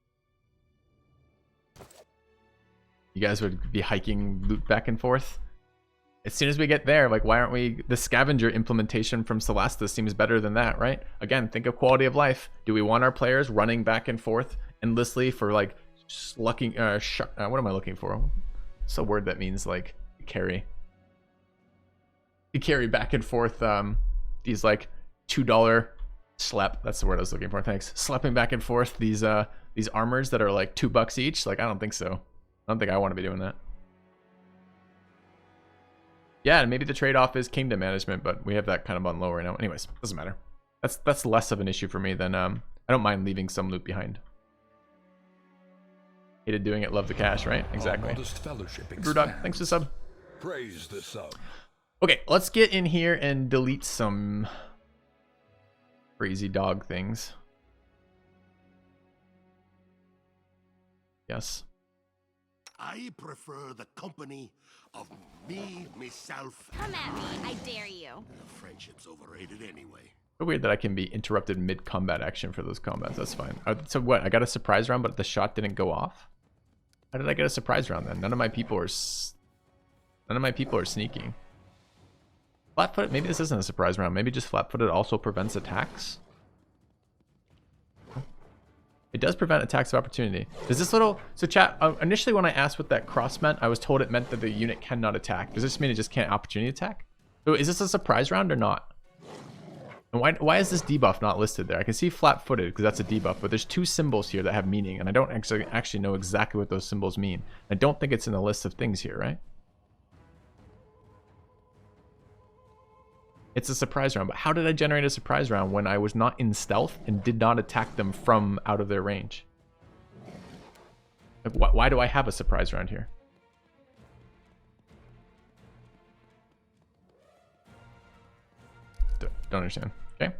You guys would be hiking loot back and forth. As soon as we get there, like, why aren't we... The scavenger implementation from Celeste seems better than that, right? Again, think of quality of life. Do we want our players running back and forth endlessly for, like, slucking... what am I looking for? It's a word that means, like, carry. You carry back and forth these, like, $2 slap. That's the word I was looking for, thanks. Slapping back and forth these armors that are, like, $2 each. Like, I don't think so. I don't think I want to be doing that. Yeah, and maybe the trade-off is kingdom management, but we have that kind of on low right now. Anyways, doesn't matter. That's less of an issue for me than I don't mind leaving some loot behind. Hated doing it, love the cash, right? Exactly. Brewdog, thanks for the sub. Praise the sub. Okay, let's get in here and delete some crazy dog things. Yes. I prefer the company of me, myself. Come at me, I dare you. Friendship's overrated anyway. So weird that I can be interrupted mid-combat action for those combats. That's fine. So what? I got a surprise round, but the shot didn't go off? How did I get a surprise round then? None of my people are sneaking. Flat-footed? Maybe this isn't a surprise round. Maybe just flat-footed also prevents attacks? It does prevent attacks of opportunity. Does this little... So chat, initially when I asked what that cross meant, I was told it meant that the unit cannot attack. Does this mean it just can't opportunity attack? So is this a surprise round or not? And why is this debuff not listed there? I can see flat-footed because that's a debuff, but there's 2 symbols here that have meaning, and I don't actually know exactly what those symbols mean. I don't think it's in the list of things here, right? It's a surprise round, but how did I generate a surprise round when I was not in stealth and did not attack them from out of their range? Like, why do I have a surprise round here? Don't understand. Okay.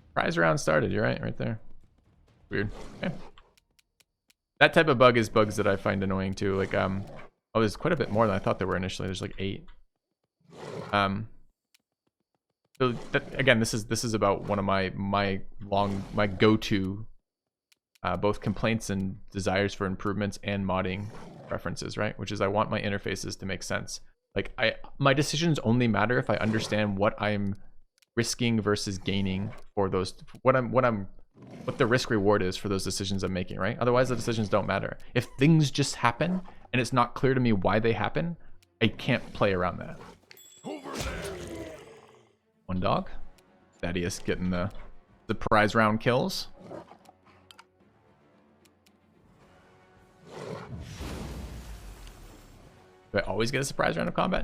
Surprise round started. You're right there. Weird. Okay. That type of bug is bugs that I find annoying too. Like, oh, there's quite a bit more than I thought there were initially. There's like 8. So that, again, this is about one of my go-to both complaints and desires for improvements and modding preferences, right? Which is I want my interfaces to make sense. Like my decisions only matter if I understand what I'm risking versus gaining for those, what the risk reward is for those decisions I'm making, right? Otherwise the decisions don't matter. If things just happen and it's not clear to me why they happen, I can't play around that. One dog. Thaddeus getting the prize round kills. Do I always get a surprise round of combat?